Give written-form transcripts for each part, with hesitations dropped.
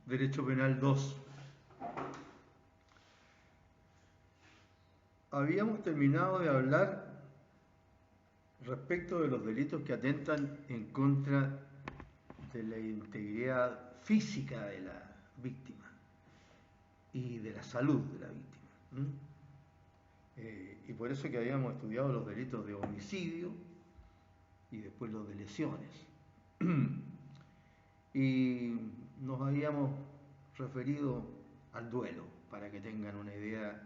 Derecho Penal 2. Habíamos terminado de hablar respecto de los delitos que atentan en contra de la integridad física de la víctima y de la salud de la víctima. Y por eso que habíamos estudiado los delitos de homicidio y después los de lesiones. Y nos habíamos referido al duelo, para que tengan una idea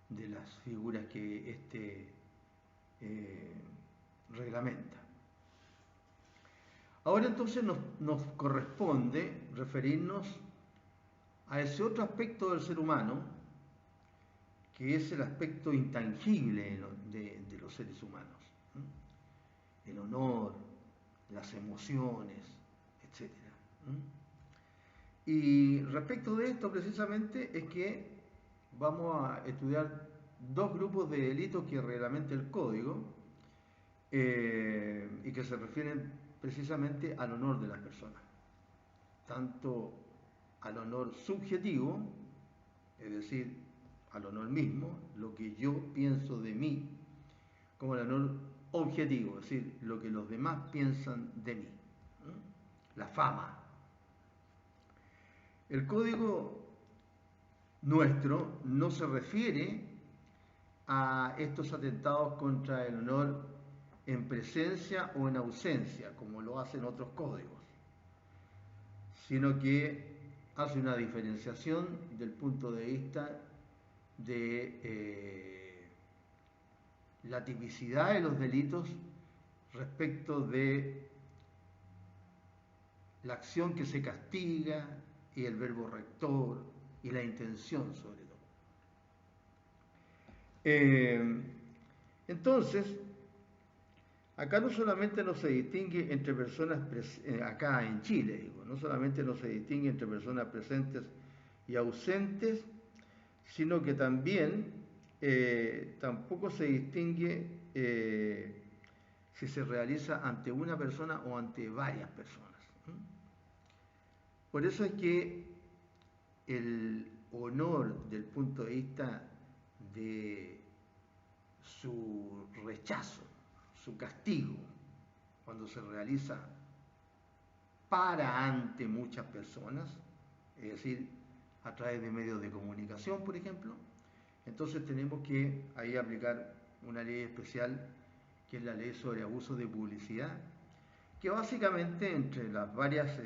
de las figuras que este reglamenta. Ahora entonces nos corresponde referirnos a ese otro aspecto del ser humano, que es el aspecto intangible de los seres humanos. El honor, las emociones, etc. Y respecto de esto precisamente es que vamos a estudiar dos grupos de delitos que reglamenta el Código y que se refieren precisamente al honor de las personas, tanto al honor subjetivo, es decir, al honor mismo, lo que yo pienso de mí, como el honor objetivo, es decir, lo que los demás piensan de mí, la fama. El código nuestro no se refiere a estos atentados contra el honor en presencia o en ausencia, como lo hacen otros códigos, sino que hace una diferenciación del punto de vista de la tipicidad de los delitos respecto de la acción que se castiga y el verbo rector y la intención sobre todo. Entonces, acá no solamente no se distingue entre personas, acá en Chile, digo, no solamente no se distingue entre personas presentes y ausentes, sino que también tampoco se distingue si se realiza ante una persona o ante varias personas. Por eso es que el honor del punto de vista de su rechazo, su castigo, cuando se realiza para ante muchas personas, es decir, a través de medios de comunicación, por ejemplo, entonces tenemos que ahí aplicar una ley especial, que es la ley sobre abuso de publicidad, que básicamente entre las varias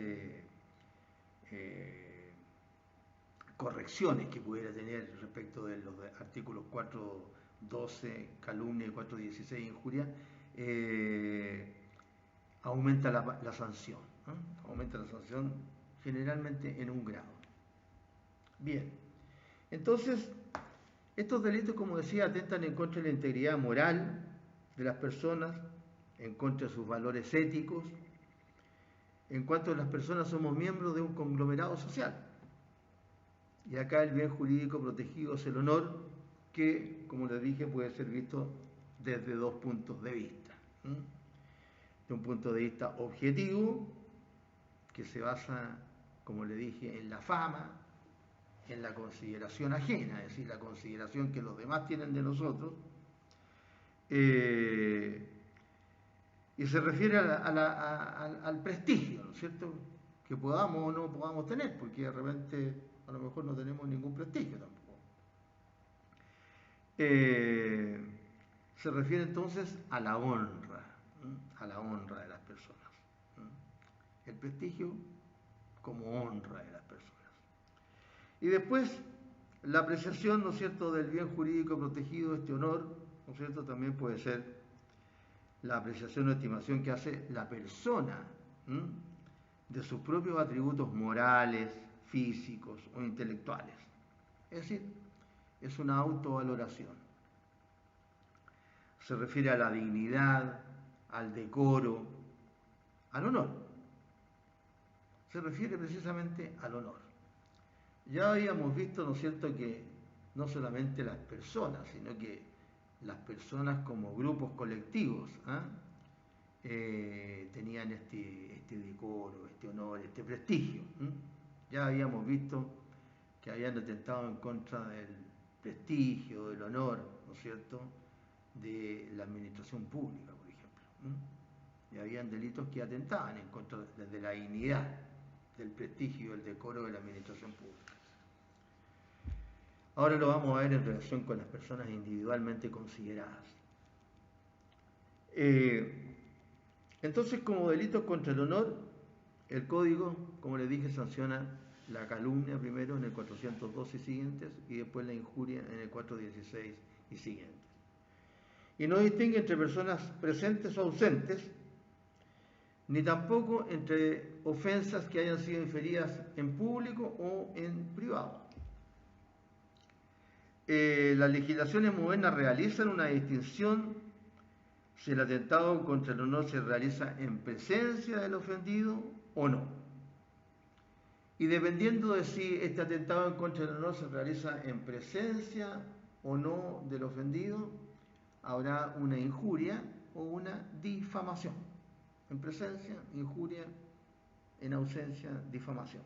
correcciones que pudiera tener respecto de los artículos 4.12, calumnia, y 4.16, injuria, aumenta la sanción, aumenta la sanción generalmente en 1 grado. Bien, entonces estos delitos, como decía, atentan en contra de la integridad moral de las personas, en contra de sus valores éticos, en cuanto las personas somos miembros de un conglomerado social. Y acá el bien jurídico protegido es el honor, que, como les dije, puede ser visto desde dos puntos de vista. De un punto de vista objetivo, que se basa, como le dije, en la fama, en la consideración ajena, es decir, la consideración que los demás tienen de nosotros, y se refiere al prestigio, ¿no es cierto?, que podamos o no podamos tener, porque de repente a lo mejor no tenemos ningún prestigio tampoco. Se refiere entonces a la honra de las personas. El prestigio como honra de las personas. Y después, la apreciación, ¿no es cierto?, del bien jurídico protegido, este honor, ¿no es cierto?, también puede ser la apreciación o estimación que hace la persona de sus propios atributos morales, físicos o intelectuales. Es decir, es una autovaloración. Se refiere a la dignidad, al decoro, al honor. Se refiere precisamente al honor. Ya habíamos visto, ¿no es cierto?, que no solamente las personas, sino que las personas como grupos colectivos tenían este decoro, este honor, este prestigio. Ya habíamos visto que habían atentado en contra del prestigio, del honor, ¿no es cierto?, de la administración pública, por ejemplo. Y habían delitos que atentaban en contra de la dignidad, del prestigio y el decoro de la administración pública. Ahora lo vamos a ver en relación con las personas individualmente consideradas. Entonces, como delitos contra el honor, el Código, como les dije, sanciona la calumnia primero en el 412 y siguientes, y después la injuria en el 416 y siguientes. Y no distingue entre personas presentes o ausentes, ni tampoco entre ofensas que hayan sido inferidas en público o en privado. Las legislaciones modernas realizan una distinción si el atentado contra el honor se realiza en presencia del ofendido o no. Y dependiendo de si este atentado en contra del honor se realiza en presencia o no del ofendido, habrá una injuria o una difamación. En presencia, injuria; en ausencia, difamación.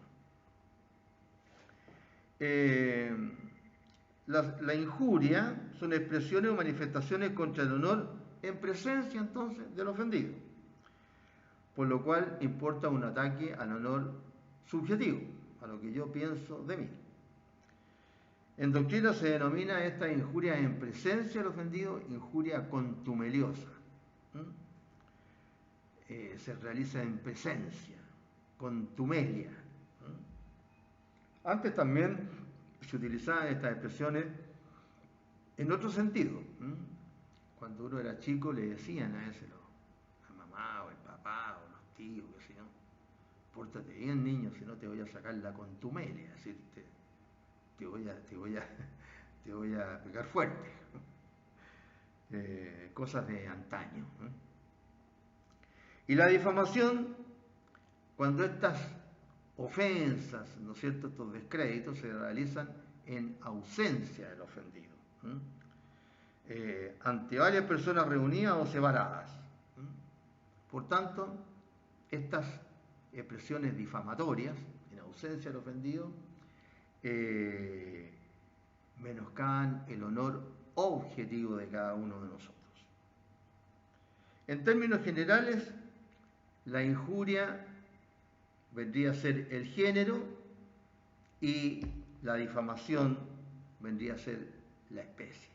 La injuria son expresiones o manifestaciones contra el honor en presencia, entonces, del ofendido, por lo cual importa un ataque al honor subjetivo, a lo que yo pienso de mí. En doctrina se denomina esta injuria en presencia del ofendido injuria contumeliosa. Se realiza en presencia, contumelia. Antes también se utilizaban estas expresiones en otro sentido. Cuando uno era chico le decían a ese, la mamá o el papá o los tíos, qué sé yo, pórtate bien, niño, si no te voy a sacar la contumelia, es decir, te voy a pegar fuerte. Cosas de antaño. Y la difamación, cuando estas ofensas, ¿no es cierto?, estos descréditos se realizan en ausencia del ofendido, ante varias personas reunidas o separadas. Por tanto, estas expresiones difamatorias, en ausencia del ofendido, menoscaban el honor objetivo de cada uno de nosotros. En términos generales, la injuria vendría a ser el género y la difamación vendría a ser la especie.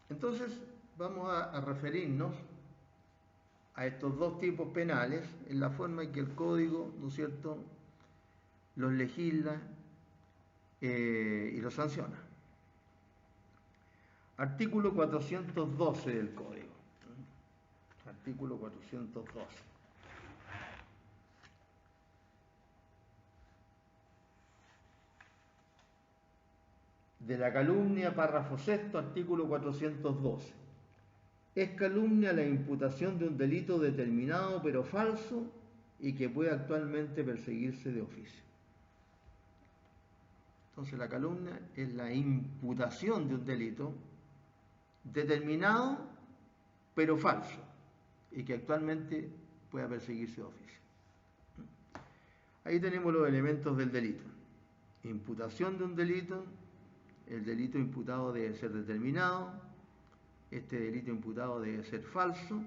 Entonces, vamos a referirnos a estos dos tipos penales en la forma en que el Código, ¿no es cierto?, los legisla y los sanciona. Artículo 412 del Código. Artículo 412. De la calumnia, párrafo sexto, artículo 412. Es calumnia la imputación de un delito determinado pero falso y que puede actualmente perseguirse de oficio. Entonces la calumnia es la imputación de un delito determinado pero falso y que actualmente pueda perseguirse de oficio. Ahí tenemos los elementos del delito. Imputación de un delito. El delito imputado debe ser determinado. Este delito imputado debe ser falso.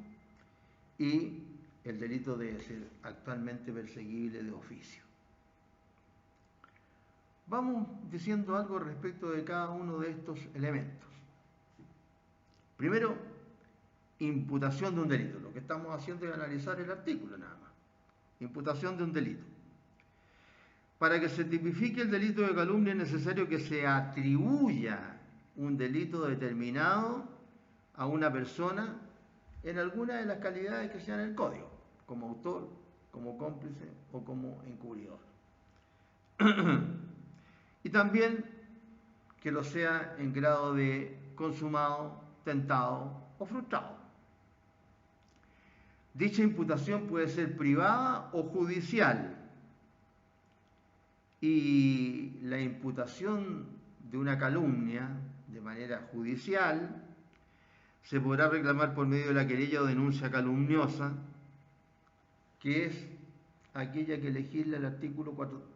Y el delito debe ser actualmente perseguible de oficio. Vamos diciendo algo respecto de cada uno de estos elementos. Primero, imputación de un delito. Lo que estamos haciendo es analizar el artículo nada más. Imputación de un delito. Para que se tipifique el delito de calumnia es necesario que se atribuya un delito determinado a una persona en alguna de las calidades que sean en el Código, como autor, como cómplice o como encubridor. Y también que lo sea en grado de consumado, tentado o frustrado. Dicha imputación puede ser privada o judicial. Y la imputación de una calumnia de manera judicial se podrá reclamar por medio de la querella o denuncia calumniosa, que es aquella que legisla el artículo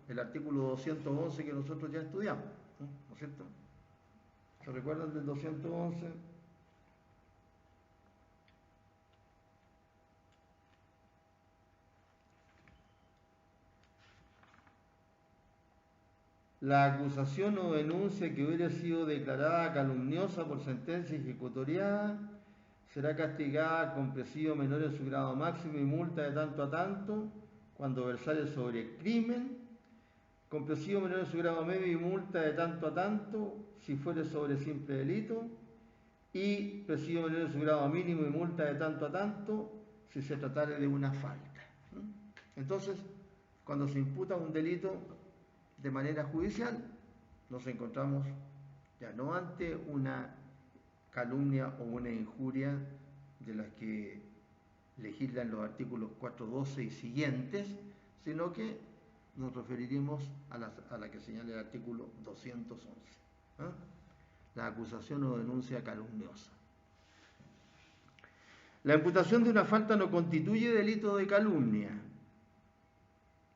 211 que nosotros ya estudiamos, ¿no es cierto? ¿Se recuerdan del 211? La acusación o denuncia que hubiera sido declarada calumniosa por sentencia ejecutoriada será castigada con presidio menor en su grado máximo y multa de tanto a tanto cuando versare sobre crimen, con presidio menor en su grado medio y multa de tanto a tanto si fuere sobre simple delito, y presidio menor en su grado mínimo y multa de tanto a tanto si se tratare de una falta. Entonces, cuando se imputa un delito de manera judicial, nos encontramos ya no ante una calumnia o una injuria de las que legislan los artículos 412 y siguientes, sino que nos referiremos a la que señala el artículo 211, ¿eh? La acusación o denuncia calumniosa. La imputación de una falta no constituye delito de calumnia,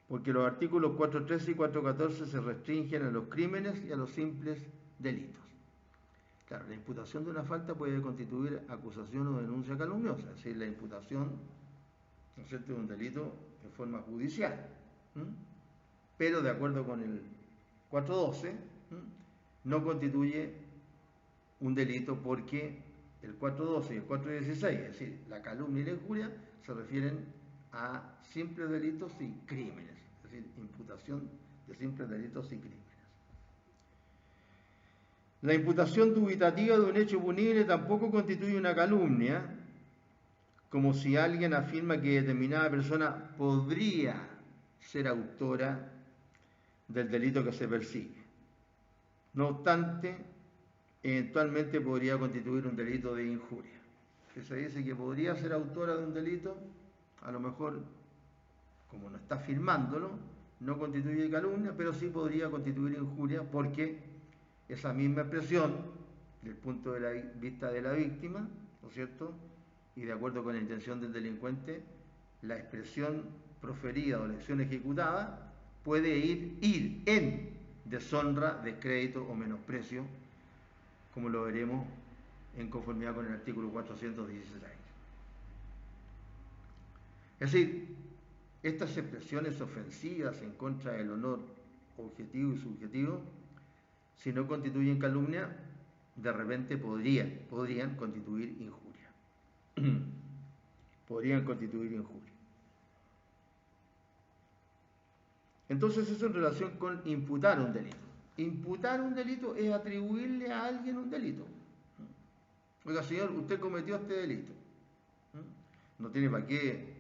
porque los artículos 413 y 414 se restringen a los crímenes y a los simples delitos. Claro, la imputación de una falta puede constituir acusación o denuncia calumniosa, es decir, la imputación, ¿no es cierto?, de un delito en forma judicial. Pero de acuerdo con el 412, no constituye un delito porque el 412 y el 416, es decir, la calumnia y la injuria, se refieren a simples delitos y crímenes, es decir, imputación de simples delitos y crímenes. La imputación dubitativa de un hecho punible tampoco constituye una calumnia, como si alguien afirma que determinada persona podría ser autora del delito que se persigue. No obstante, eventualmente podría constituir un delito de injuria. Que se dice que podría ser autora de un delito, a lo mejor, como no está firmándolo, no constituye calumnia, pero sí podría constituir injuria porque esa misma expresión, del punto de vista de la víctima, ¿no es cierto?, y de acuerdo con la intención del delincuente, la expresión proferida o la acción ejecutada puede ir en deshonra, descrédito o menosprecio, como lo veremos en conformidad con el artículo 416. Es decir, estas expresiones ofensivas en contra del honor objetivo y subjetivo, si no constituyen calumnia, de repente podrían constituir injuria. Podrían constituir injuria. Entonces eso en relación con imputar un delito. Imputar un delito es atribuirle a alguien un delito. Oiga, señor, usted cometió este delito. No tiene para qué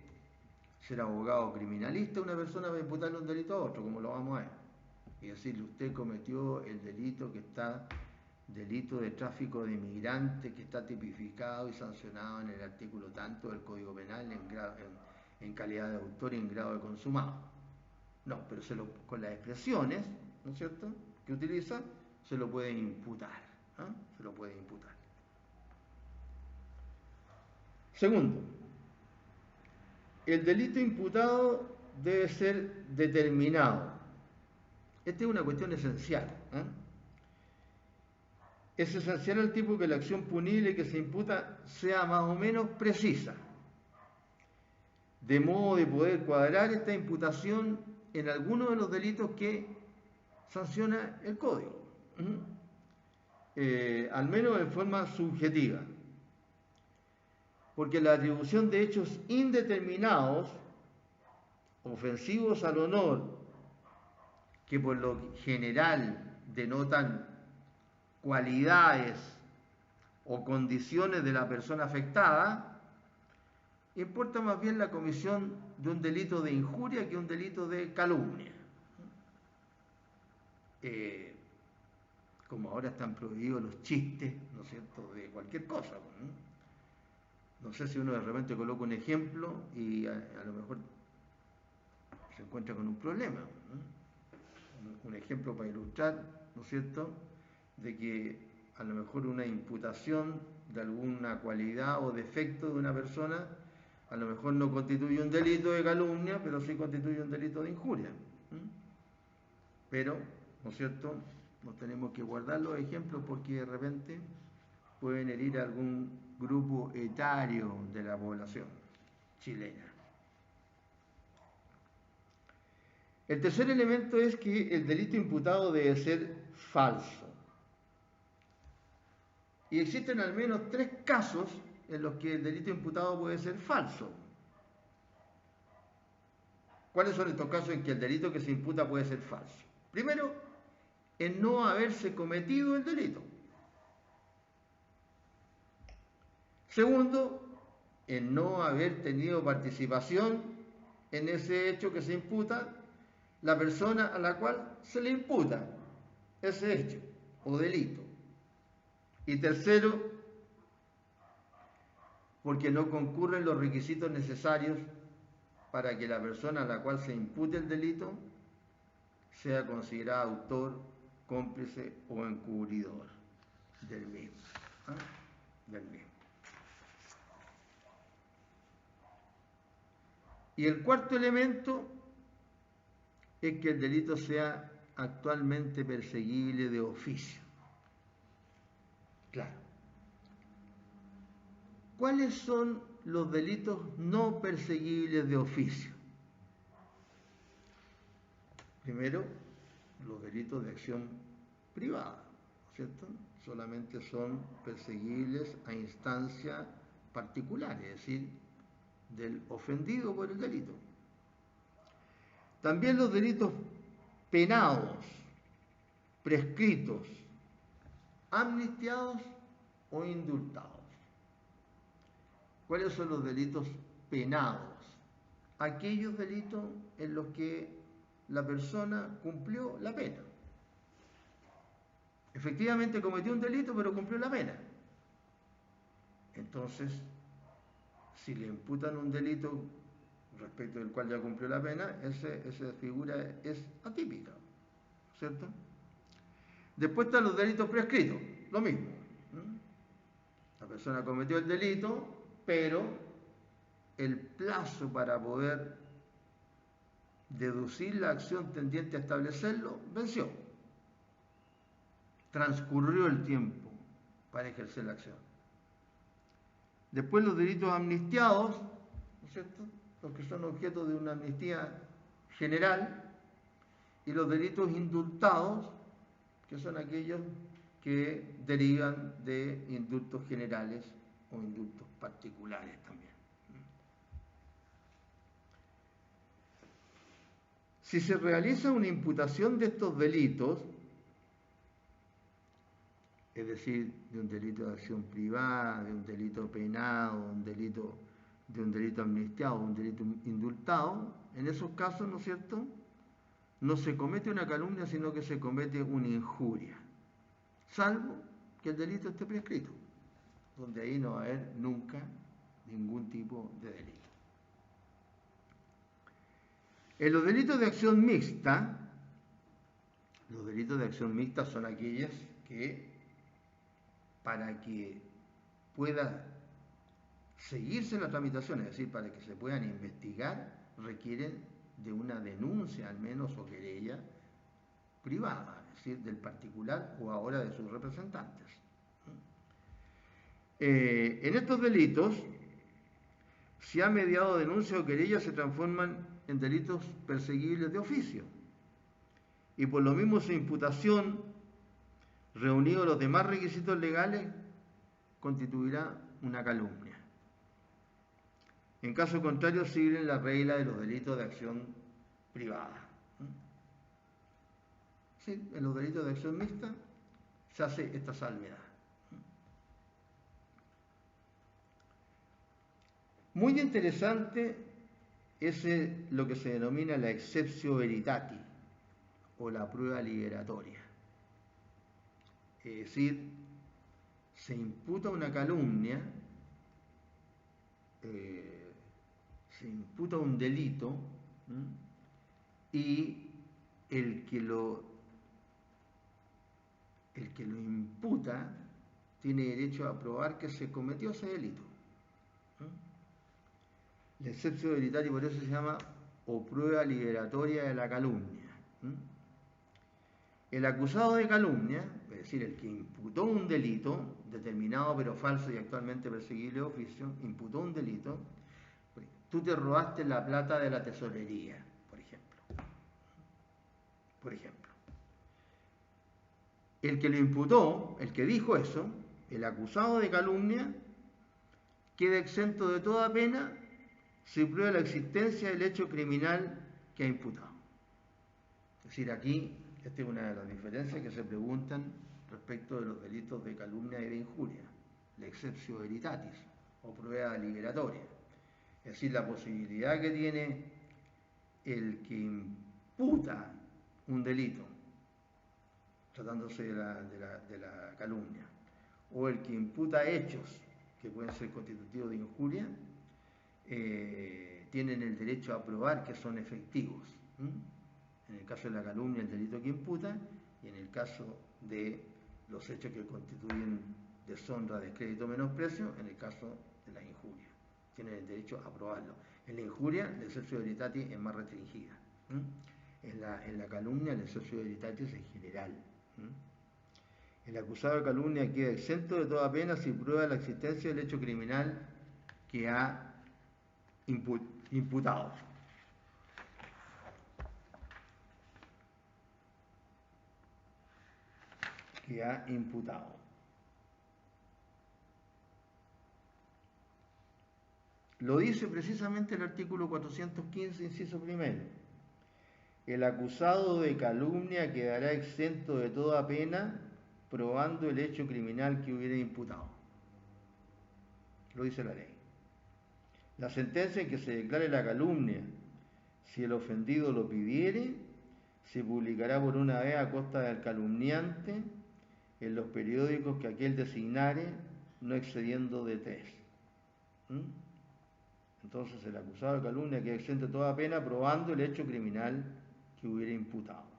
ser abogado criminalista una persona para imputarle un delito a otro, como lo vamos a ver. Y decirle, usted cometió el delito que está, delito de tráfico de inmigrantes, que está tipificado y sancionado en el artículo tanto del Código Penal en calidad de autor y en grado de consumado. No, pero con las expresiones, ¿no es cierto?, que utiliza, se lo puede imputar. Se lo puede imputar. Segundo, el delito imputado debe ser determinado. Esta es una cuestión esencial. Es esencial el tipo que la acción punible que se imputa sea más o menos precisa, de modo de poder cuadrar esta imputación en alguno de los delitos que sanciona el Código, al menos en forma subjetiva. Porque la atribución de hechos indeterminados, ofensivos al honor, que por lo general denotan cualidades o condiciones de la persona afectada, importa más bien la comisión de un delito de injuria que un delito de calumnia. Como ahora están prohibidos los chistes, ¿no es cierto?, de cualquier cosa. No sé si uno de repente coloca un ejemplo y a lo mejor se encuentra con un problema. Un ejemplo para ilustrar, ¿no es cierto?, de que a lo mejor una imputación de alguna cualidad o defecto de una persona, a lo mejor no constituye un delito de calumnia, pero sí constituye un delito de injuria. Pero, ¿no es cierto?, nos tenemos que guardar los ejemplos porque de repente pueden herir a algún grupo etario de la población chilena. El tercer elemento es que el delito imputado debe ser falso. Y existen al menos 3 casos en los que el delito imputado puede ser falso. ¿Cuáles son estos casos en que el delito que se imputa puede ser falso? Primero, en no haberse cometido el delito. Segundo, en no haber tenido participación en ese hecho que se imputa la persona a la cual se le imputa ese hecho o delito. Y tercero, porque no concurren los requisitos necesarios para que la persona a la cual se impute el delito sea considerada autor, cómplice o encubridor del mismo. Del mismo. Y el cuarto elemento es que el delito sea actualmente perseguible de oficio. Claro. ¿Cuáles son los delitos no perseguibles de oficio? Primero, los delitos de acción privada, ¿cierto? Solamente son perseguibles a instancia particular, es decir, del ofendido por el delito. También los delitos penados, prescritos, amnistiados o indultados. ¿Cuáles son los delitos penados? Aquellos delitos en los que la persona cumplió la pena. Efectivamente cometió un delito, pero cumplió la pena. Entonces, si le imputan un delito respecto del cual ya cumplió la pena, esa figura es atípica, ¿cierto? Después están los delitos prescritos, lo mismo. La persona cometió el delito, pero el plazo para poder deducir la acción tendiente a establecerlo venció. Transcurrió el tiempo para ejercer la acción. Después los delitos amnistiados, ¿no es cierto?, los que son objeto de una amnistía general, y los delitos indultados, que son aquellos que derivan de indultos generales o indultos particulares también. Si se realiza una imputación de estos delitos, es decir, de un delito de acción privada, de un delito penado, de un delito amnistiado, un delito indultado, en esos casos, ¿no es cierto?, no se comete una calumnia, sino que se comete una injuria, salvo que el delito esté prescrito, donde ahí no va a haber nunca ningún tipo de delito. En los delitos de acción mixta, los delitos de acción mixta son aquellos que, para que pueda seguirse la tramitación, es decir, para que se puedan investigar, requieren de una denuncia al menos o querella privada, es decir, del particular o ahora de sus representantes. En estos delitos, si ha mediado denuncia o querella, se transforman en delitos perseguibles de oficio. Y por lo mismo su imputación, reunidos los demás requisitos legales, constituirá una calumnia. En caso contrario, siguen la regla de los delitos de acción privada. Sí, en los delitos de acción mixta se hace esta salvedad. Muy interesante es lo que se denomina la exceptio veritatis o la prueba liberatoria. Es decir, se imputa una calumnia, se imputa un delito, y el que lo imputa tiene derecho a probar que se cometió ese delito. La excepción veritatis por eso se llama o prueba liberatoria de la calumnia. El acusado de calumnia, es decir, el que imputó un delito determinado pero falso y actualmente perseguible de oficio, imputó un delito, tú te robaste la plata de la tesorería, por ejemplo. Por ejemplo. El que lo imputó, el que dijo eso, el acusado de calumnia, queda exento de toda pena si prueba la existencia del hecho criminal que ha imputado. Es decir, aquí, esta es una de las diferencias que se preguntan respecto de los delitos de calumnia y de injuria, la exceptio veritatis o prueba liberatoria. Es decir, la posibilidad que tiene el que imputa un delito, tratándose de la calumnia, o el que imputa hechos que pueden ser constitutivos de injuria, tienen el derecho a probar que son efectivos. En el caso de la calumnia, el delito que imputa, y en el caso de los hechos que constituyen deshonra, descrédito o menosprecio, en el caso de la injuria. Tienen el derecho a probarlo. En la injuria, la exceptio veritatis es más restringida. En la calumnia, la exceptio veritatis es general. El acusado de calumnia queda exento de toda pena si prueba la existencia del hecho criminal que ha imputado. Que ha imputado. Lo dice precisamente el artículo 415, inciso primero. El acusado de calumnia quedará exento de toda pena probando el hecho criminal que hubiera imputado. Lo dice la ley. La sentencia en que se declare la calumnia, si el ofendido lo pidiere, se publicará por una vez a costa del calumniante en los periódicos que aquel designare, no excediendo de 3. Entonces el acusado de calumnia queda exento de toda pena probando el hecho criminal que hubiera imputado.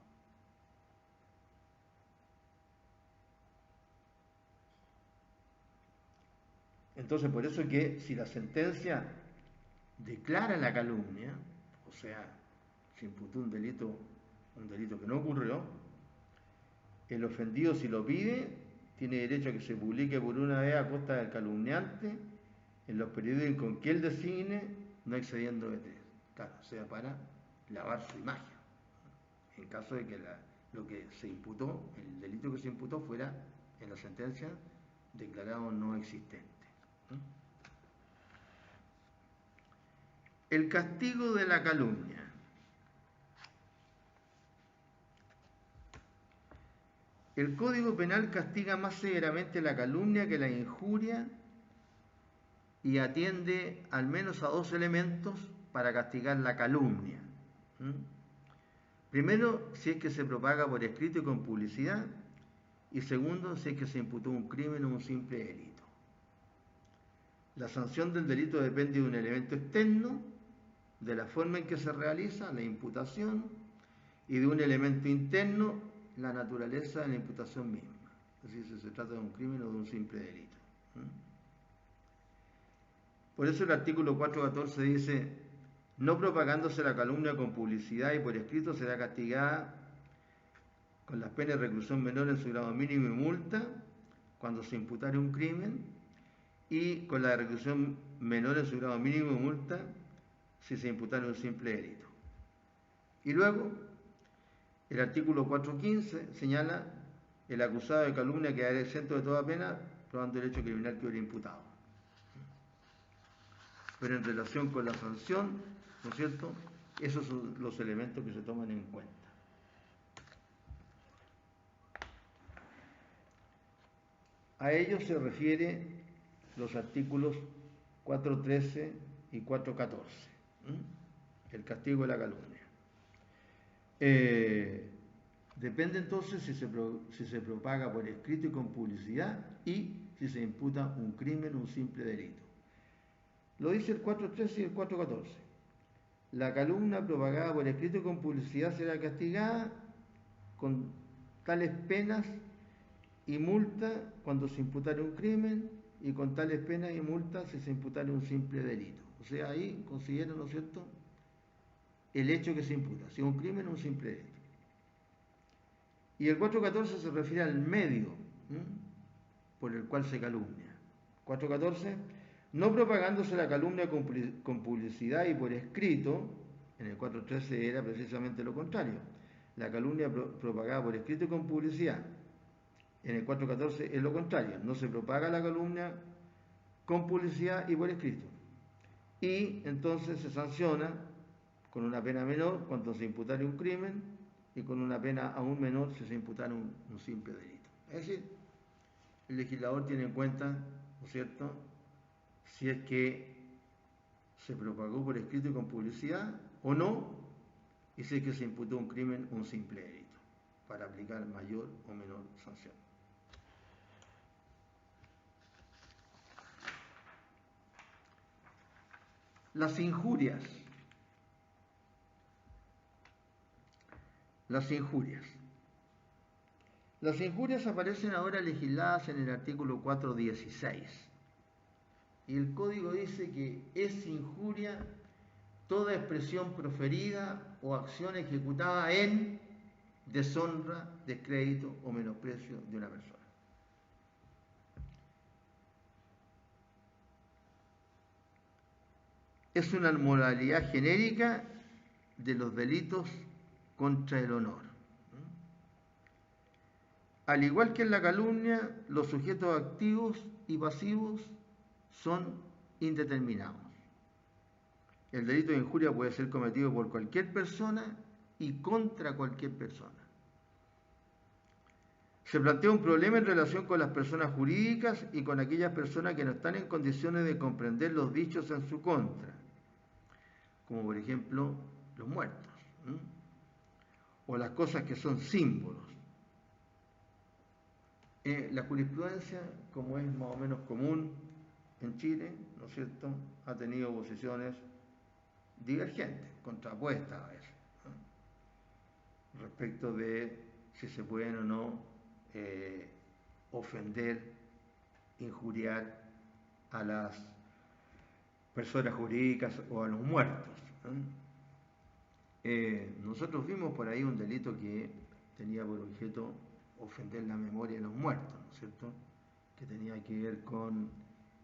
Entonces, por eso que si la sentencia declara la calumnia, o sea, se imputó un delito que no ocurrió, el ofendido, si lo pide, tiene derecho a que se publique por una vez a costa del calumniante en los periódicos con que él designe, no excediendo de 3. Claro, o sea, para lavar su imagen. En caso de que lo que se imputó, el delito que se imputó fuera en la sentencia declarado no existente. El castigo de la calumnia. El Código Penal castiga más severamente la calumnia que la injuria y atiende al menos a 2 elementos para castigar la calumnia. Primero, si es que se propaga por escrito y con publicidad, y segundo, si es que se imputó un crimen o un simple delito. La sanción del delito depende de un elemento externo, de la forma en que se realiza la imputación, y de un elemento interno, la naturaleza de la imputación misma. Es decir, si se trata de un crimen o de un simple delito. Por eso el artículo 414 dice: no propagándose la calumnia con publicidad y por escrito será castigada con las penas de reclusión menor en su grado mínimo y multa cuando se imputare un crimen, y con la de reclusión menor en su grado mínimo y multa si se imputare un simple delito. Y luego, el artículo 415 señala: el acusado de calumnia quedará exento de toda pena probando el hecho criminal que hubiera imputado. Pero en relación con la sanción, ¿no es cierto?, esos son los elementos que se toman en cuenta. A ello se refiere los artículos 413 y 414, el castigo de la calumnia. Depende entonces si se propaga por escrito y con publicidad y si se imputa un crimen o un simple delito. Lo dice el 413 y el 414. La calumnia propagada por escrito y con publicidad será castigada con tales penas y multa cuando se imputare un crimen, y con tales penas y multas si se imputare un simple delito. O sea, ahí considera, ¿no es cierto?, el hecho que se imputa, si es un crimen o un simple delito. Y el 414 se refiere al medio por el cual se calumnia. 414, no propagándose la calumnia con publicidad y por escrito. En el 413 era precisamente lo contrario, la calumnia propagada por escrito y con publicidad. En el 414 es lo contrario, no se propaga la calumnia con publicidad y por escrito. Y entonces se sanciona con una pena menor cuando se imputare un crimen y con una pena aún menor si se imputare un simple delito. Es decir, el legislador tiene en cuenta, ¿no es cierto?, si es que se propagó por escrito y con publicidad o no, y si es que se imputó un crimen o un simple delito, para aplicar mayor o menor sanción. Las injurias. Las injurias. Las injurias aparecen ahora legisladas en el artículo 416. Y el Código dice que es injuria toda expresión proferida o acción ejecutada en deshonra, descrédito o menosprecio de una persona. Es una modalidad genérica de los delitos contra el honor. Al igual que en la calumnia, los sujetos activos y pasivos son indeterminados. El delito de injuria puede ser cometido por cualquier persona y contra cualquier persona. Se plantea un problema en relación con las personas jurídicas y con aquellas personas que no están en condiciones de comprender los dichos en su contra, como por ejemplo los muertos, o las cosas que son símbolos. La jurisprudencia, como es más o menos común en Chile, ¿no es cierto?, ha tenido posiciones divergentes, contrapuestas a veces, respecto de si se pueden o no ofender, injuriar a las personas jurídicas o a los muertos. Nosotros vimos por ahí un delito que tenía por objeto ofender la memoria de los muertos, ¿no es cierto?, que tenía que ver con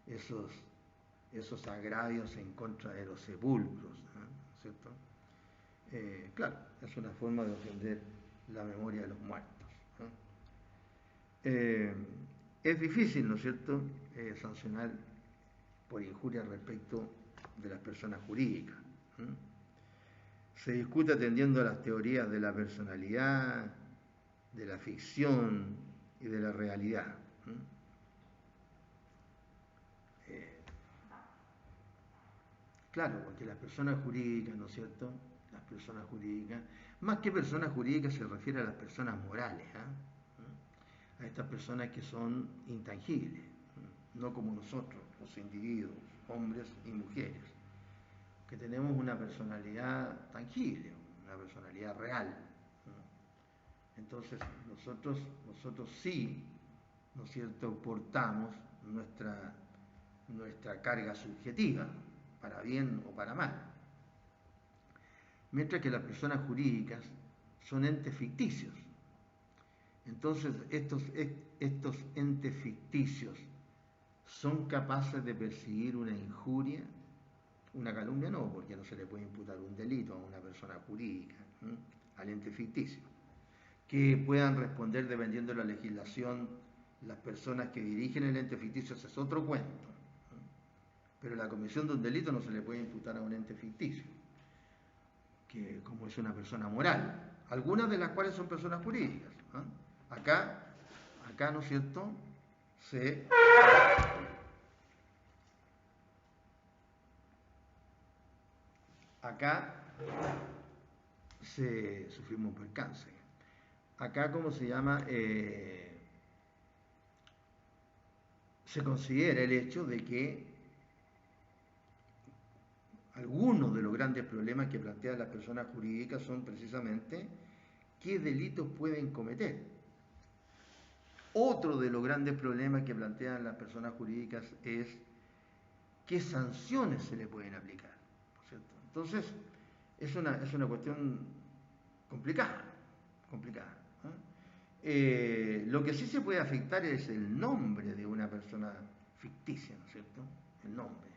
esos agravios en contra de los sepulcros, ¿no es cierto? Claro, es una forma de ofender la memoria de los muertos. Es difícil, ¿no es cierto?, sancionar por injuria respecto de las personas jurídicas. Se discute atendiendo a las teorías de la personalidad, de la ficción y de la realidad. Claro, porque las personas jurídicas, ¿no es cierto?, las personas jurídicas, más que personas jurídicas se refiere a las personas morales, a estas personas que son intangibles, no como nosotros, los individuos, hombres y mujeres, que tenemos una personalidad tangible, una personalidad real. Entonces nosotros sí, ¿no es cierto?, portamos nuestra carga subjetiva, para bien o para mal. Mientras que las personas jurídicas son entes ficticios. Entonces estos entes ficticios son capaces de percibir una injuria, una calumnia no, porque no se le puede imputar un delito a una persona jurídica, al ente ficticio. Que puedan responder dependiendo de la legislación las personas que dirigen el ente ficticio, ese es otro cuento. Pero la comisión de un delito no se le puede imputar a un ente ficticio, que como es una persona moral, algunas de las cuales son personas jurídicas. Acá, ¿no es cierto?, sufrimos un percance. Acá, ¿cómo se llama? Se considera el hecho de que algunos de los grandes problemas que plantean las personas jurídicas son precisamente qué delitos pueden cometer. Otro de los grandes problemas que plantean las personas jurídicas es qué sanciones se le pueden aplicar, ¿no es cierto? Entonces, es una cuestión complicada, complicada. Lo que sí se puede afectar es el nombre de una persona ficticia, ¿no es cierto? El nombre.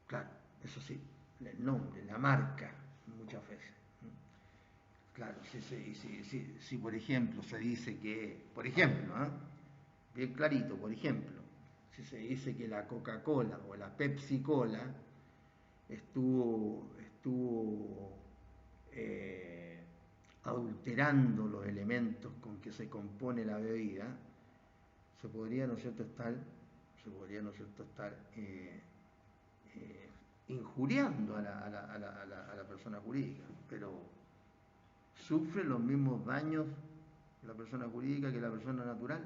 Claro, eso sí, el nombre, la marca, muchas veces. Claro, si por ejemplo se dice que, por ejemplo, bien clarito, por ejemplo, si se dice que la Coca-Cola o la Pepsi-Cola estuvo adulterando los elementos con que se compone la bebida, se podría, ¿no es cierto?, estar injuriando a la persona jurídica, pero ¿sufre los mismos daños la persona jurídica que la persona natural?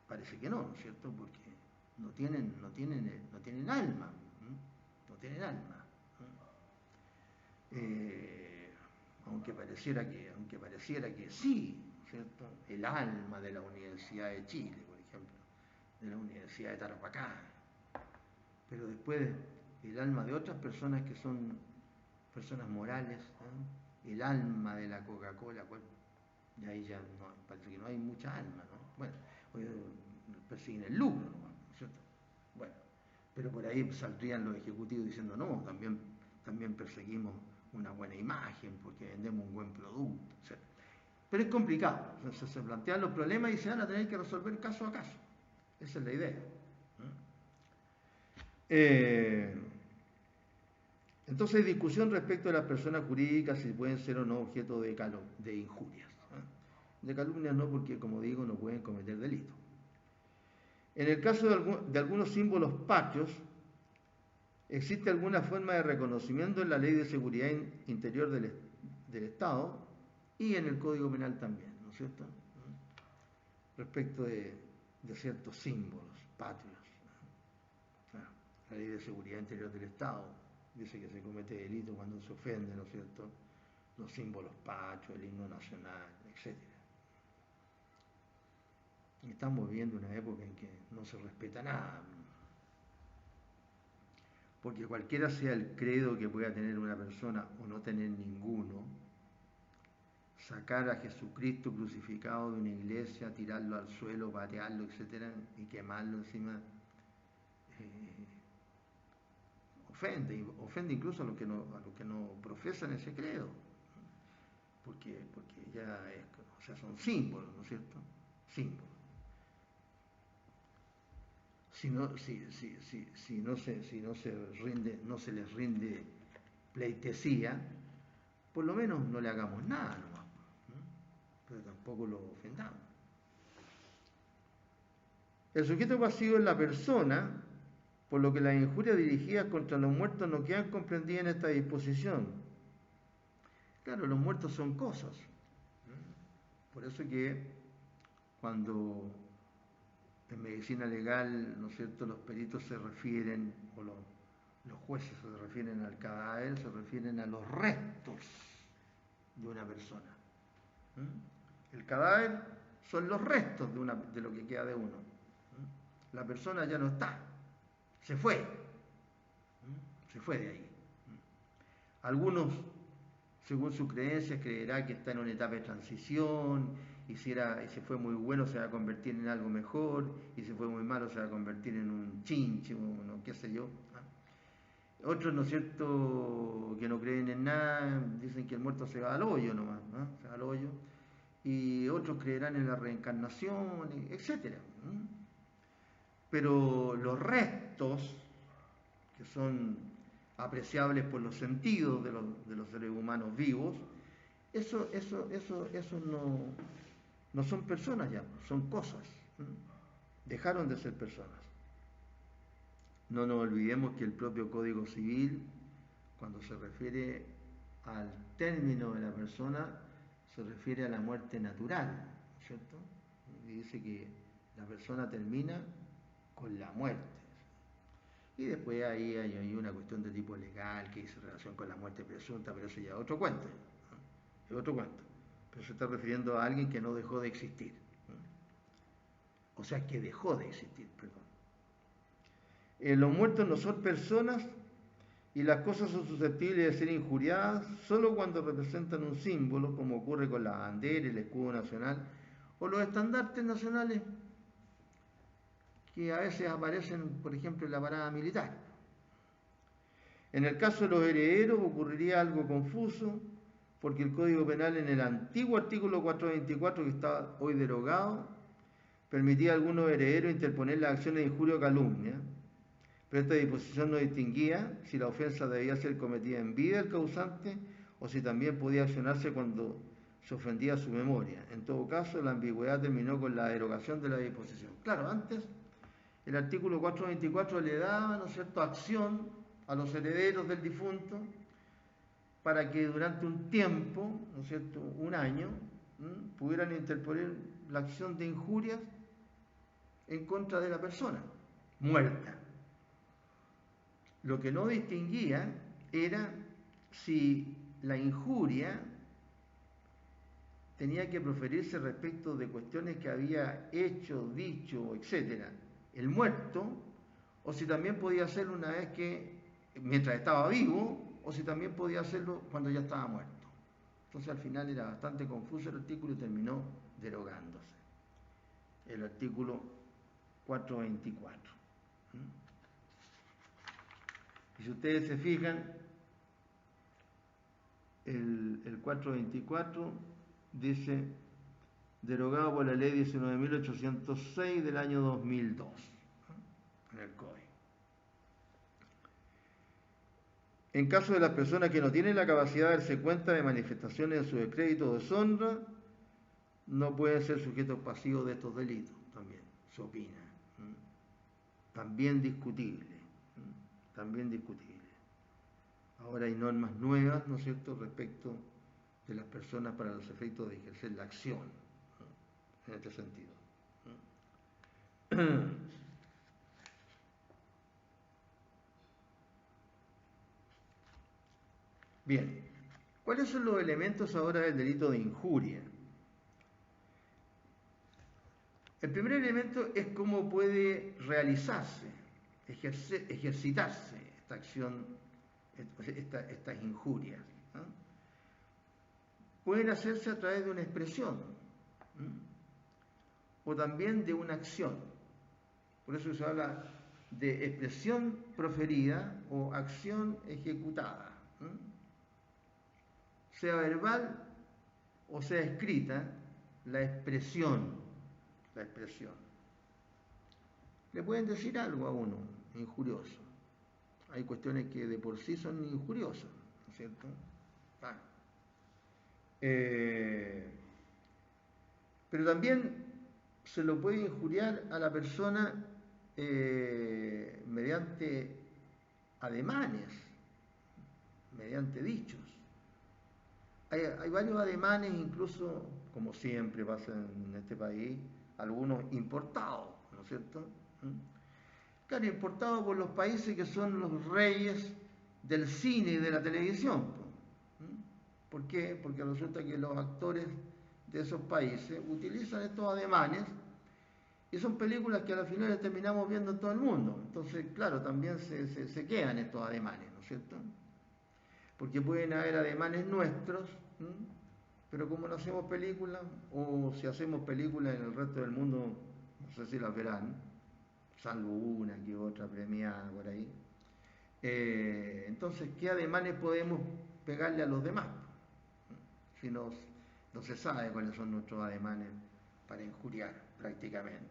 Parece que no, ¿no es cierto? Porque no tienen alma, no tienen alma. Aunque pareciera que sí, ¿cierto? El alma de la Universidad de Chile, por ejemplo, de la Universidad de Tarapacá, pero después el alma de otras personas que son personas morales, el alma de la Coca-Cola, bueno, y ahí ya no, parece que no hay mucha alma, ¿no? Bueno, persiguen el lucro, ¿no es cierto? Bueno, pero por ahí saldrían los ejecutivos diciendo, no, también perseguimos una buena imagen porque vendemos un buen producto, etc. Pero es complicado, entonces se plantean los problemas y se van a tener que resolver caso a caso. Esa es la idea. Entonces hay discusión respecto a las personas jurídicas si pueden ser o no objeto de injurias. De calumnias no, porque como digo, no pueden cometer delito. En el caso de algunos símbolos patrios, existe alguna forma de reconocimiento en la Ley de Seguridad Interior del Estado y en el Código Penal también, ¿no es cierto? Respecto de ciertos símbolos patrios. La Ley de Seguridad Interior del Estado dice que se comete delito cuando se ofende, ¿no es cierto?, los símbolos patrios, el himno nacional, etc. Y estamos viviendo una época en que no se respeta nada, porque cualquiera sea el credo que pueda tener una persona o no tener ninguno, sacar a Jesucristo crucificado de una iglesia, tirarlo al suelo, patearlo, etc., y quemarlo encima, ofende incluso a los que no profesan ese credo, porque ya son símbolos, ¿no es cierto? Símbolos. Si no se les rinde pleitesía, por lo menos no le hagamos nada nomás, ¿no? Pero tampoco lo ofendamos. El sujeto pasivo es la persona, por lo que las injurias dirigidas contra los muertos no quedan comprendidas en esta disposición. Claro, los muertos son cosas. Por eso que cuando en medicina legal, ¿no es cierto?, los peritos se refieren, o los jueces se refieren al cadáver, se refieren a los restos de una persona. El cadáver son los restos de lo que queda de uno. La persona ya no está, se fue de ahí. Algunos, según sus creencias, creerá que está en una etapa de transición, y si fue muy bueno se va a convertir en algo mejor, y si fue muy malo se va a convertir en un chinche, qué sé yo. Otros, ¿no es cierto?, que no creen en nada, dicen que el muerto se va al hoyo nomás, ¿no? Se va al hoyo. Y otros creerán en la reencarnación, etc. Pero los restos, que son apreciables por los sentidos de los seres humanos vivos, eso no son personas ya, son cosas. Dejaron de ser personas. No nos olvidemos que el propio Código Civil, cuando se refiere al término de la persona, se refiere a la muerte natural, ¿cierto? Y dice que la persona termina con la muerte. Y después ahí hay una cuestión de tipo legal que dice relación con la muerte presunta, pero eso ya es otro cuento. Es otro cuento. pero se está refiriendo a alguien que no dejó de existir. O sea, que dejó de existir, perdón. Los muertos no son personas y las cosas son susceptibles de ser injuriadas solo cuando representan un símbolo, como ocurre con la bandera, el escudo nacional o los estandartes nacionales que a veces aparecen, por ejemplo, en la parada militar. En el caso de los herederos ocurriría algo confuso, porque el Código Penal en el antiguo artículo 424, que está hoy derogado, permitía a algunos herederos interponer las acciones de injuria o calumnia, pero esta disposición no distinguía si la ofensa debía ser cometida en vida del causante o si también podía accionarse cuando se ofendía su memoria. En todo caso, la ambigüedad terminó con la derogación de la disposición. Claro, antes el artículo 424 le daba, ¿no es cierto?, acción a los herederos del difunto para que durante un tiempo, ¿no es cierto?, un año, pudieran interponer la acción de injurias en contra de la persona muerta. Lo que no distinguía era si la injuria tenía que proferirse respecto de cuestiones que había hecho, dicho, etc., el muerto, o si también podía hacerlo una vez que, mientras estaba vivo, o si también podía hacerlo cuando ya estaba muerto. Entonces al final era bastante confuso el artículo y terminó derogándose. El artículo 424. Y si ustedes se fijan, el 424 dice, derogado por la ley 19.806 del año 2002, en el Código. En caso de las personas que no tienen la capacidad de darse cuenta de manifestaciones de su descrédito o deshonra, no pueden ser sujetos pasivos de estos delitos, también se opina. También discutible, también discutible. Ahora hay normas nuevas, ¿no es cierto?, respecto de las personas para los efectos de ejercer la acción, ¿no?, en este sentido. Bien, ¿cuáles son los elementos ahora del delito de injuria? El primer elemento es cómo puede realizarse, ejercitarse esta acción, estas injurias, ¿no? Pueden hacerse a través de una expresión, ¿no?, o también de una acción. Por eso se habla de expresión proferida o acción ejecutada, ¿no?, sea verbal o sea escrita, la expresión. Le pueden decir algo a uno injurioso. Hay cuestiones que de por sí son injuriosas, ¿no es cierto? Pero también se lo puede injuriar a la persona mediante ademanes, mediante dichos. Hay varios ademanes, incluso, como siempre pasa en este país, algunos importados, ¿no es cierto? Claro, importados por los países que son los reyes del cine y de la televisión. ¿Por qué? Porque resulta que los actores de esos países utilizan estos ademanes y son películas que a la final terminamos viendo en todo el mundo. Entonces, claro, también se quedan estos ademanes, ¿no es cierto? Porque pueden haber ademanes nuestros, pero como no hacemos películas, o si hacemos películas en el resto del mundo, no sé si las verán, salvo una que otra premiada por ahí. Entonces, ¿qué ademanes podemos pegarle a los demás? Si no se sabe cuáles son nuestros ademanes para injuriar, prácticamente.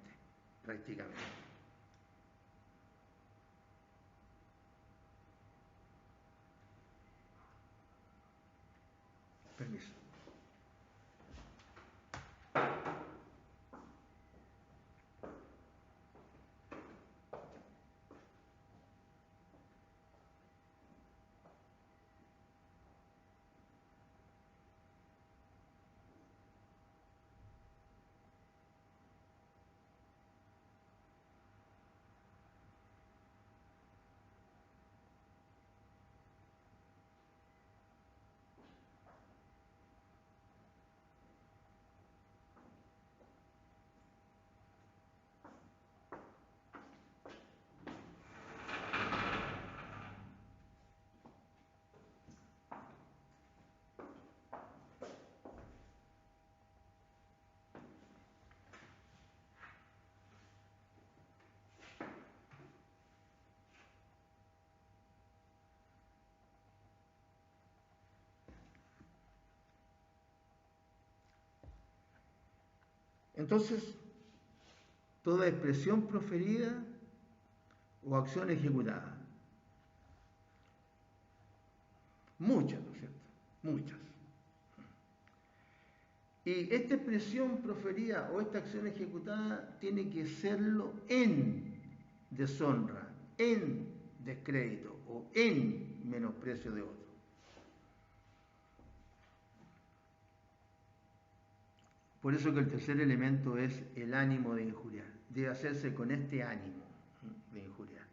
Permiso. Entonces, toda expresión proferida o acción ejecutada. Muchas, ¿no es cierto? Muchas. Y esta expresión proferida o esta acción ejecutada tiene que serlo en deshonra, en descrédito o en menosprecio de otro. Por eso que el tercer elemento es el ánimo de injuriar. Debe hacerse con este ánimo de injuriar.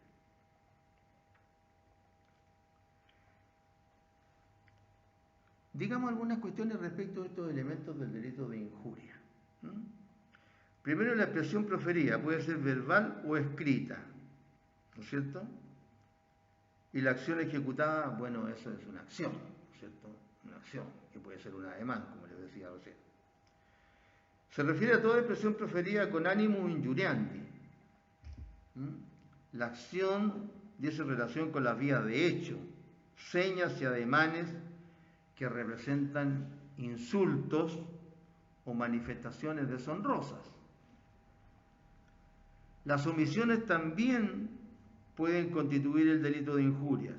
Digamos algunas cuestiones respecto a estos elementos del delito de injuria. Primero, la expresión proferida puede ser verbal o escrita, ¿no es cierto? Y la acción ejecutada, bueno, eso es una acción, ¿no es cierto? Una acción, que puede ser un ademán, como les decía recién. Se refiere a toda expresión proferida con ánimo injuriante. La acción dice relación con las vías de hecho, señas y ademanes que representan insultos o manifestaciones deshonrosas. Las omisiones también pueden constituir el delito de injurias,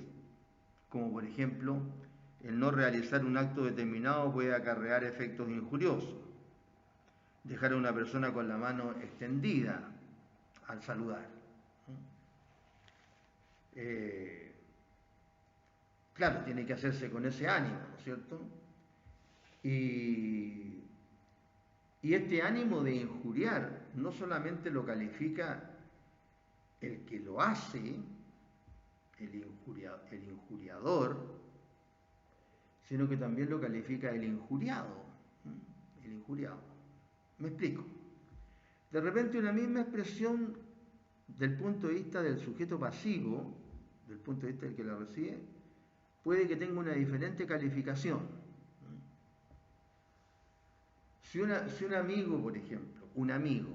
como por ejemplo, el no realizar un acto determinado puede acarrear efectos injuriosos. Dejar a una persona con la mano extendida al saludar. Claro, tiene que hacerse con ese ánimo, ¿no es cierto? Y este ánimo de injuriar no solamente lo califica el que lo hace, el injuriador, sino que también lo califica el injuriado. El injuriado. Me explico. De repente una misma expresión del punto de vista del sujeto pasivo, del punto de vista del que la recibe, puede que tenga una diferente calificación. Si un amigo, por ejemplo, un amigo,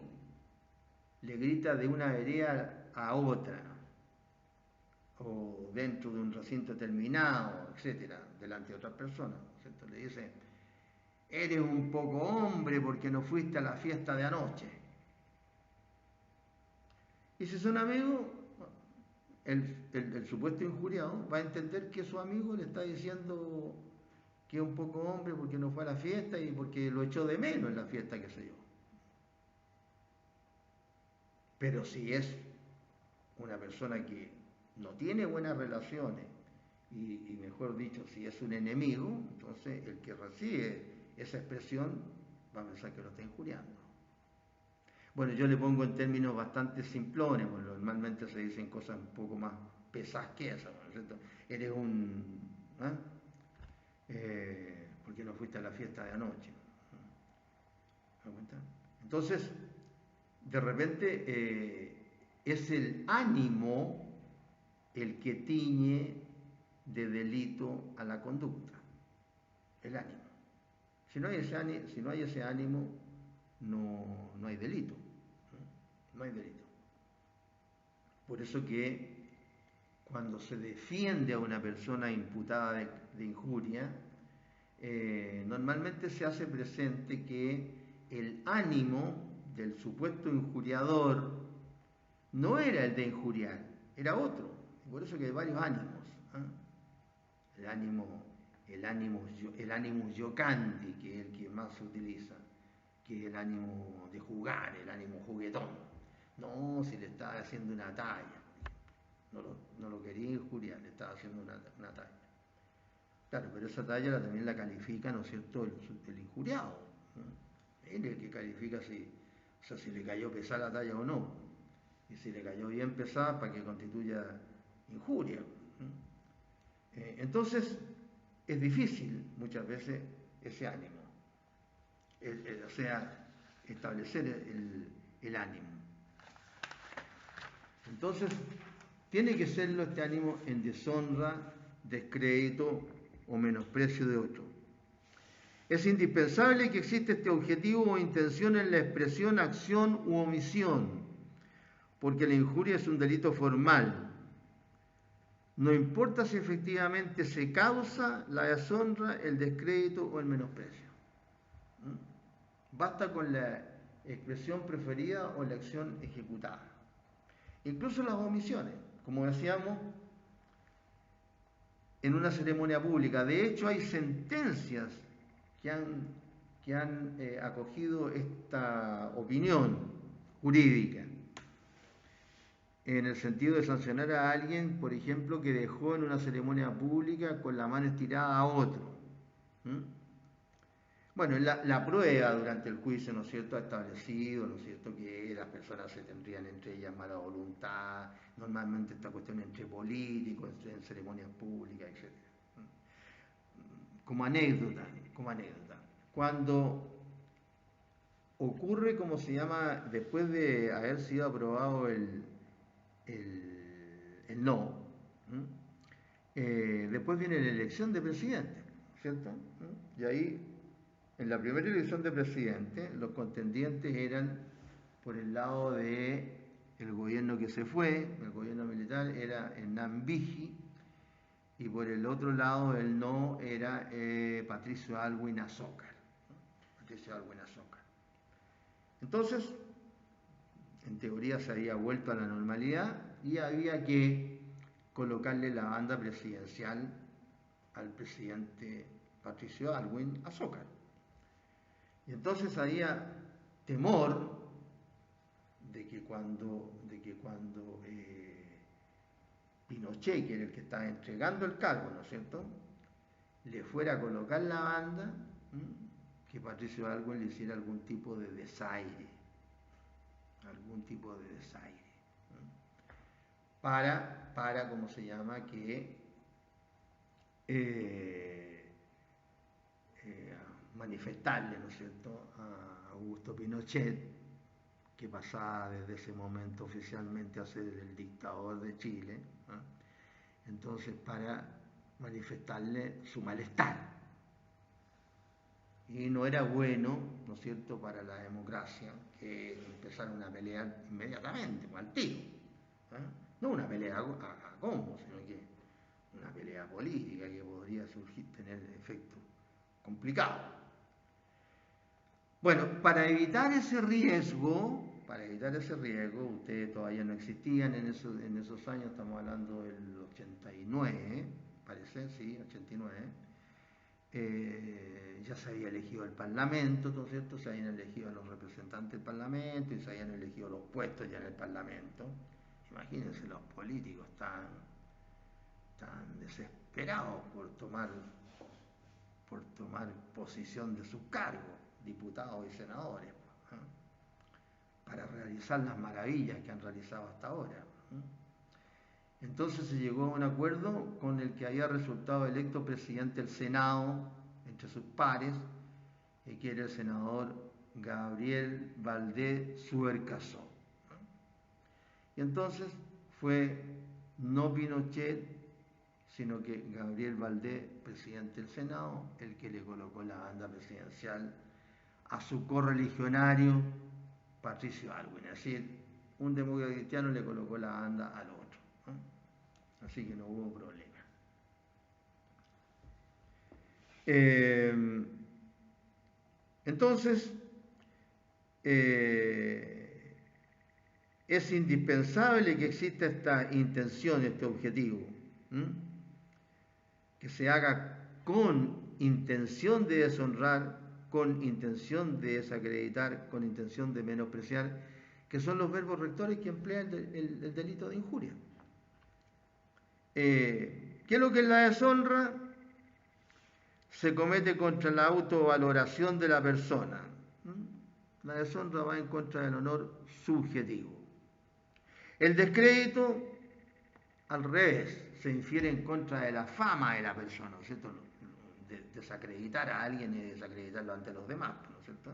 le grita de una vereda a otra, o dentro de un recinto terminado, etcétera, delante de otras personas, ¿cierto? Le dice: eres un poco hombre porque no fuiste a la fiesta de anoche. Y si son amigos, el supuesto injuriado va a entender que su amigo le está diciendo que es un poco hombre porque no fue a la fiesta y porque lo echó de menos en la fiesta, qué sé yo. Pero si es una persona que no tiene buenas relaciones y mejor dicho, si es un enemigo, entonces el que recibe esa expresión va a pensar que lo está injuriando. Bueno, yo le pongo en términos bastante simplones, porque normalmente se dicen cosas un poco más pesadas que esas, ¿no es cierto? Eres un... porque no fuiste a la fiesta de anoche. ¿Me das cuenta? Entonces, de repente es el ánimo el que tiñe de delito a la conducta. El ánimo. Si no hay ese ánimo, no hay delito. No hay delito. Por eso que cuando se defiende a una persona imputada de injuria, normalmente se hace presente que el ánimo del supuesto injuriador no era el de injuriar, era otro. Por eso que hay varios ánimos. El ánimo yocandi, que es el que más se utiliza, que es el ánimo de jugar, el ánimo juguetón. No, si le estaba haciendo una talla, no lo quería injuriar, le estaba haciendo una talla. Claro, pero esa talla también la califica, ¿no es cierto?, el injuriado. Él es el que califica si le cayó pesada la talla o no. Y si le cayó bien pesada, para que constituya injuria. Entonces, es difícil muchas veces ese ánimo. O sea, establecer el ánimo. Entonces, tiene que serlo este ánimo en deshonra, descrédito o menosprecio de otro. Es indispensable que exista este objetivo o intención en la expresión, acción u omisión, porque la injuria es un delito formal. No importa si efectivamente se causa la deshonra, el descrédito o el menosprecio. Basta con la expresión preferida o la acción ejecutada. Incluso las omisiones, como decíamos, en una ceremonia pública. De hecho, hay sentencias que han acogido esta opinión jurídica, en el sentido de sancionar a alguien, por ejemplo, que dejó en una ceremonia pública con la mano estirada a otro. Bueno, la prueba durante el juicio, ¿no es cierto?, ha establecido, ¿no es cierto?, que las personas se tendrían entre ellas mala voluntad, normalmente esta cuestión entre políticos, en ceremonias públicas, etc. Como anécdota, cuando ocurre, como se llama, después de haber sido aprobado el no, después viene la elección de presidente, ¿cierto? Y ahí, en la primera elección de presidente, los contendientes eran, por el lado de el gobierno que se fue, el gobierno militar, era Hernán Vigi, y por el otro lado el no era Patricio Aylwin Azócar. Entonces, en teoría se había vuelto a la normalidad y había que colocarle la banda presidencial al presidente Patricio Aylwin Azócar. Y entonces había temor de que cuando Pinochet, que era el que estaba entregando el cargo, ¿no es cierto?, le fuera a colocar la banda, que Patricio Aylwin le hiciera algún tipo de desaire, para ¿cómo se llama?, que manifestarle, ¿no es cierto?, a Augusto Pinochet, que pasaba desde ese momento oficialmente a ser el dictador de Chile, entonces para manifestarle su malestar. Y no era bueno, ¿no es cierto?, para la democracia que empezaran a pelear inmediatamente, al tiro. No una pelea a combo, sino que una pelea política que podría tener efectos complicados. Bueno, para evitar ese riesgo, ustedes todavía no existían en esos años, estamos hablando del 89, parece, sí, 89. Ya se había elegido el Parlamento, ¿no es cierto? Se habían elegido a los representantes del Parlamento y se habían elegido los puestos ya en el Parlamento. Imagínense los políticos tan desesperados por tomar posición de sus cargos, diputados y senadores, para realizar las maravillas que han realizado hasta ahora. Entonces se llegó a un acuerdo con el que había resultado electo presidente del Senado, entre sus pares, que era el senador Gabriel Valdés Suercasó. Y entonces fue no Pinochet, sino que Gabriel Valdés, presidente del Senado, el que le colocó la banda presidencial a su correligionario Patricio Aylwin. Es decir, un demócrata cristiano le colocó la banda al otro. Así que no hubo problema. Entonces, es indispensable que exista esta intención, este objetivo, que se haga con intención de deshonrar, con intención de desacreditar, con intención de menospreciar, que son los verbos rectores que emplea el delito de injuria. ¿Qué es lo que es la deshonra? Se comete contra la autovaloración de la persona. La deshonra va en contra del honor subjetivo. El descrédito, al revés, se infiere en contra de la fama de la persona, ¿no es cierto? Desacreditar a alguien es desacreditarlo ante los demás, ¿no es cierto?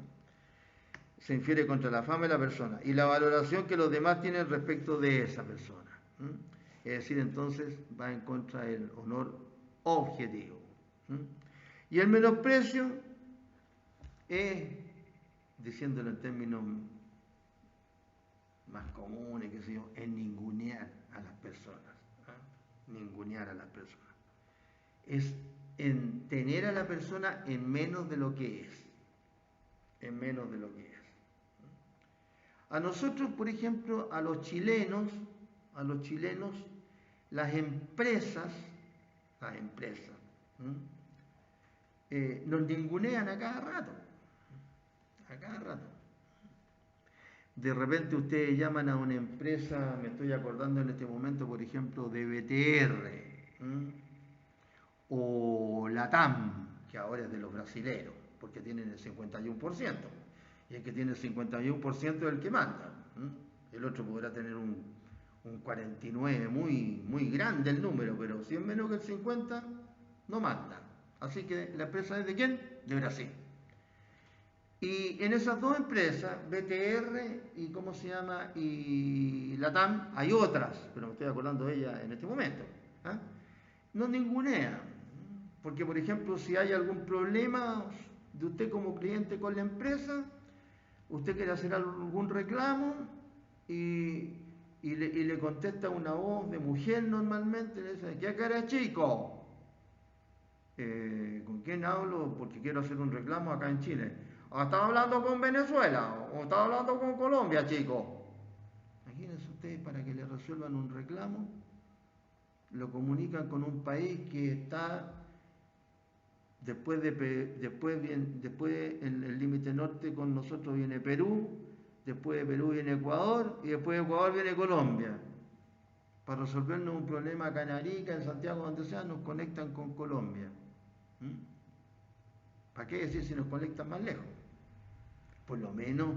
Se infiere contra la fama de la persona y la valoración que los demás tienen respecto de esa persona. Es decir, entonces va en contra del honor objetivo. Y el menosprecio es, diciéndolo en términos más comunes, que sé yo, es ningunear a las personas. Ningunear a las personas. Es en tener a la persona en menos de lo que es. En menos de lo que es. A nosotros, por ejemplo, a los chilenos, las empresas, nos ningunean a cada rato. De repente ustedes llaman a una empresa, me estoy acordando en este momento, por ejemplo, de BTR, o Latam, que ahora es de los brasileros, porque tienen el 51%. Y el que tiene el 51% es el que manda. El otro podrá tener un 49, muy grande el número, pero si es menos que el 50, no manda. Así que la empresa es de ¿quién? De Brasil. Y en esas dos empresas, BTR y ¿cómo se llama? Y Latam, hay otras, pero me estoy acordando de ellas en este momento. No ningunea, porque por ejemplo, si hay algún problema de usted como cliente con la empresa, usted quiere hacer algún reclamo y le contesta una voz de mujer normalmente, le dice, ¿qué cara chico? ¿Con quién hablo? Porque quiero hacer un reclamo acá en Chile. ¿Estaba hablando con Venezuela? ¿O estaba hablando con Colombia, chico? Imagínense ustedes, para que le resuelvan un reclamo, lo comunican con un país que está después en el límite norte con nosotros viene Perú, después de Perú viene Ecuador y después de Ecuador viene Colombia. Para resolvernos un problema acá en Arica, en Santiago, donde sea, nos conectan con Colombia. ¿Para qué decir si nos conectan más lejos? Por lo menos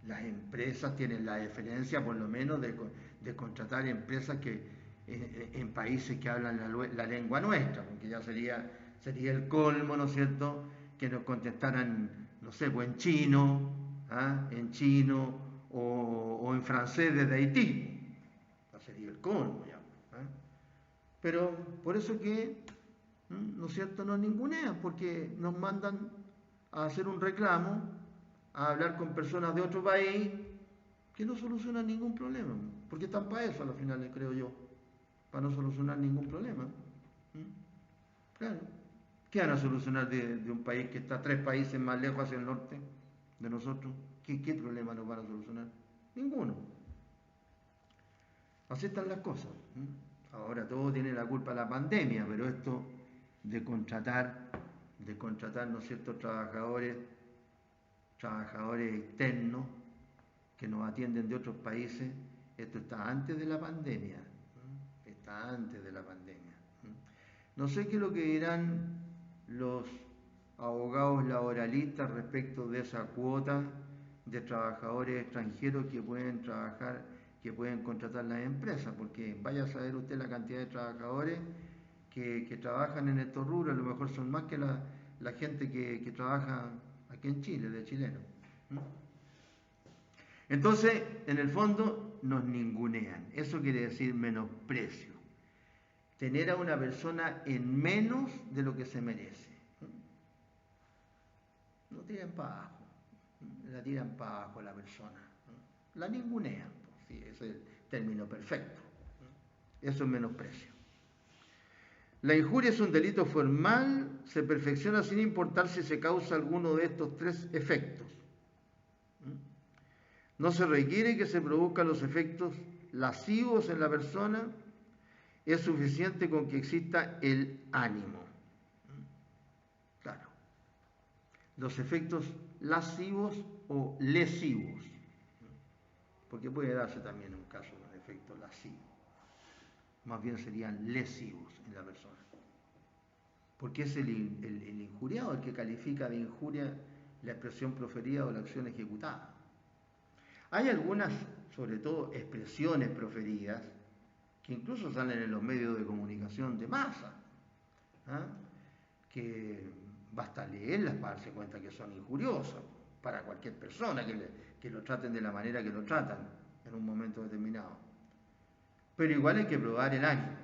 las empresas tienen la deferencia, por lo menos, de contratar empresas que en países que hablan la lengua nuestra, porque ya sería el colmo, ¿no es cierto?, que nos contestaran, no sé, pues en chino, o en francés desde Haití. Ya sería el colmo ya. Pero por eso que, ¿no es cierto?, nos ningunean, porque nos mandan a hacer un reclamo, a hablar con personas de otro país que no solucionan ningún problema, porque están para eso a los finales, creo yo, para no solucionar ningún problema. Claro. ¿Qué van a solucionar de un país que está 3 países más lejos hacia el norte de nosotros? ¿Qué problema nos van a solucionar? Ninguno. Así están las cosas. Ahora todo tiene la culpa de la pandemia, pero esto de contratar, ¿no es cierto?, trabajadores externos que nos atienden de otros países, esto está antes de la pandemia. Está antes de la pandemia. No sé qué es lo que dirán los abogados laboralistas respecto de esa cuota de trabajadores extranjeros que pueden trabajar, que pueden contratar las empresas, porque vaya a saber usted la cantidad de trabajadores que trabajan en estos rubros, a lo mejor son más que la gente que trabaja aquí en Chile, de chilenos. Entonces, en el fondo, nos ningunean. Eso quiere decir menosprecio. Tener a una persona en menos de lo que se merece. No tiran para abajo. La tiran para abajo la persona. La ningunean. Sí, ese es el término perfecto. Eso es menosprecio. La injuria es un delito formal, se perfecciona sin importar si se causa alguno de estos 3 efectos. No se requiere que se produzcan los efectos lascivos en la persona, es suficiente con que exista el ánimo. Claro. Los efectos lascivos o lesivos, porque puede darse también un caso de efecto lascivo. Más bien serían lesivos en la persona. Porque es el injuriado el que califica de injuria la expresión proferida o la acción ejecutada. Hay algunas, sobre todo, expresiones proferidas que incluso salen en los medios de comunicación de masa, que basta leerlas para darse cuenta que son injuriosas para cualquier persona, que lo traten de la manera que lo tratan en un momento determinado. Pero igual hay que probar el ánimo,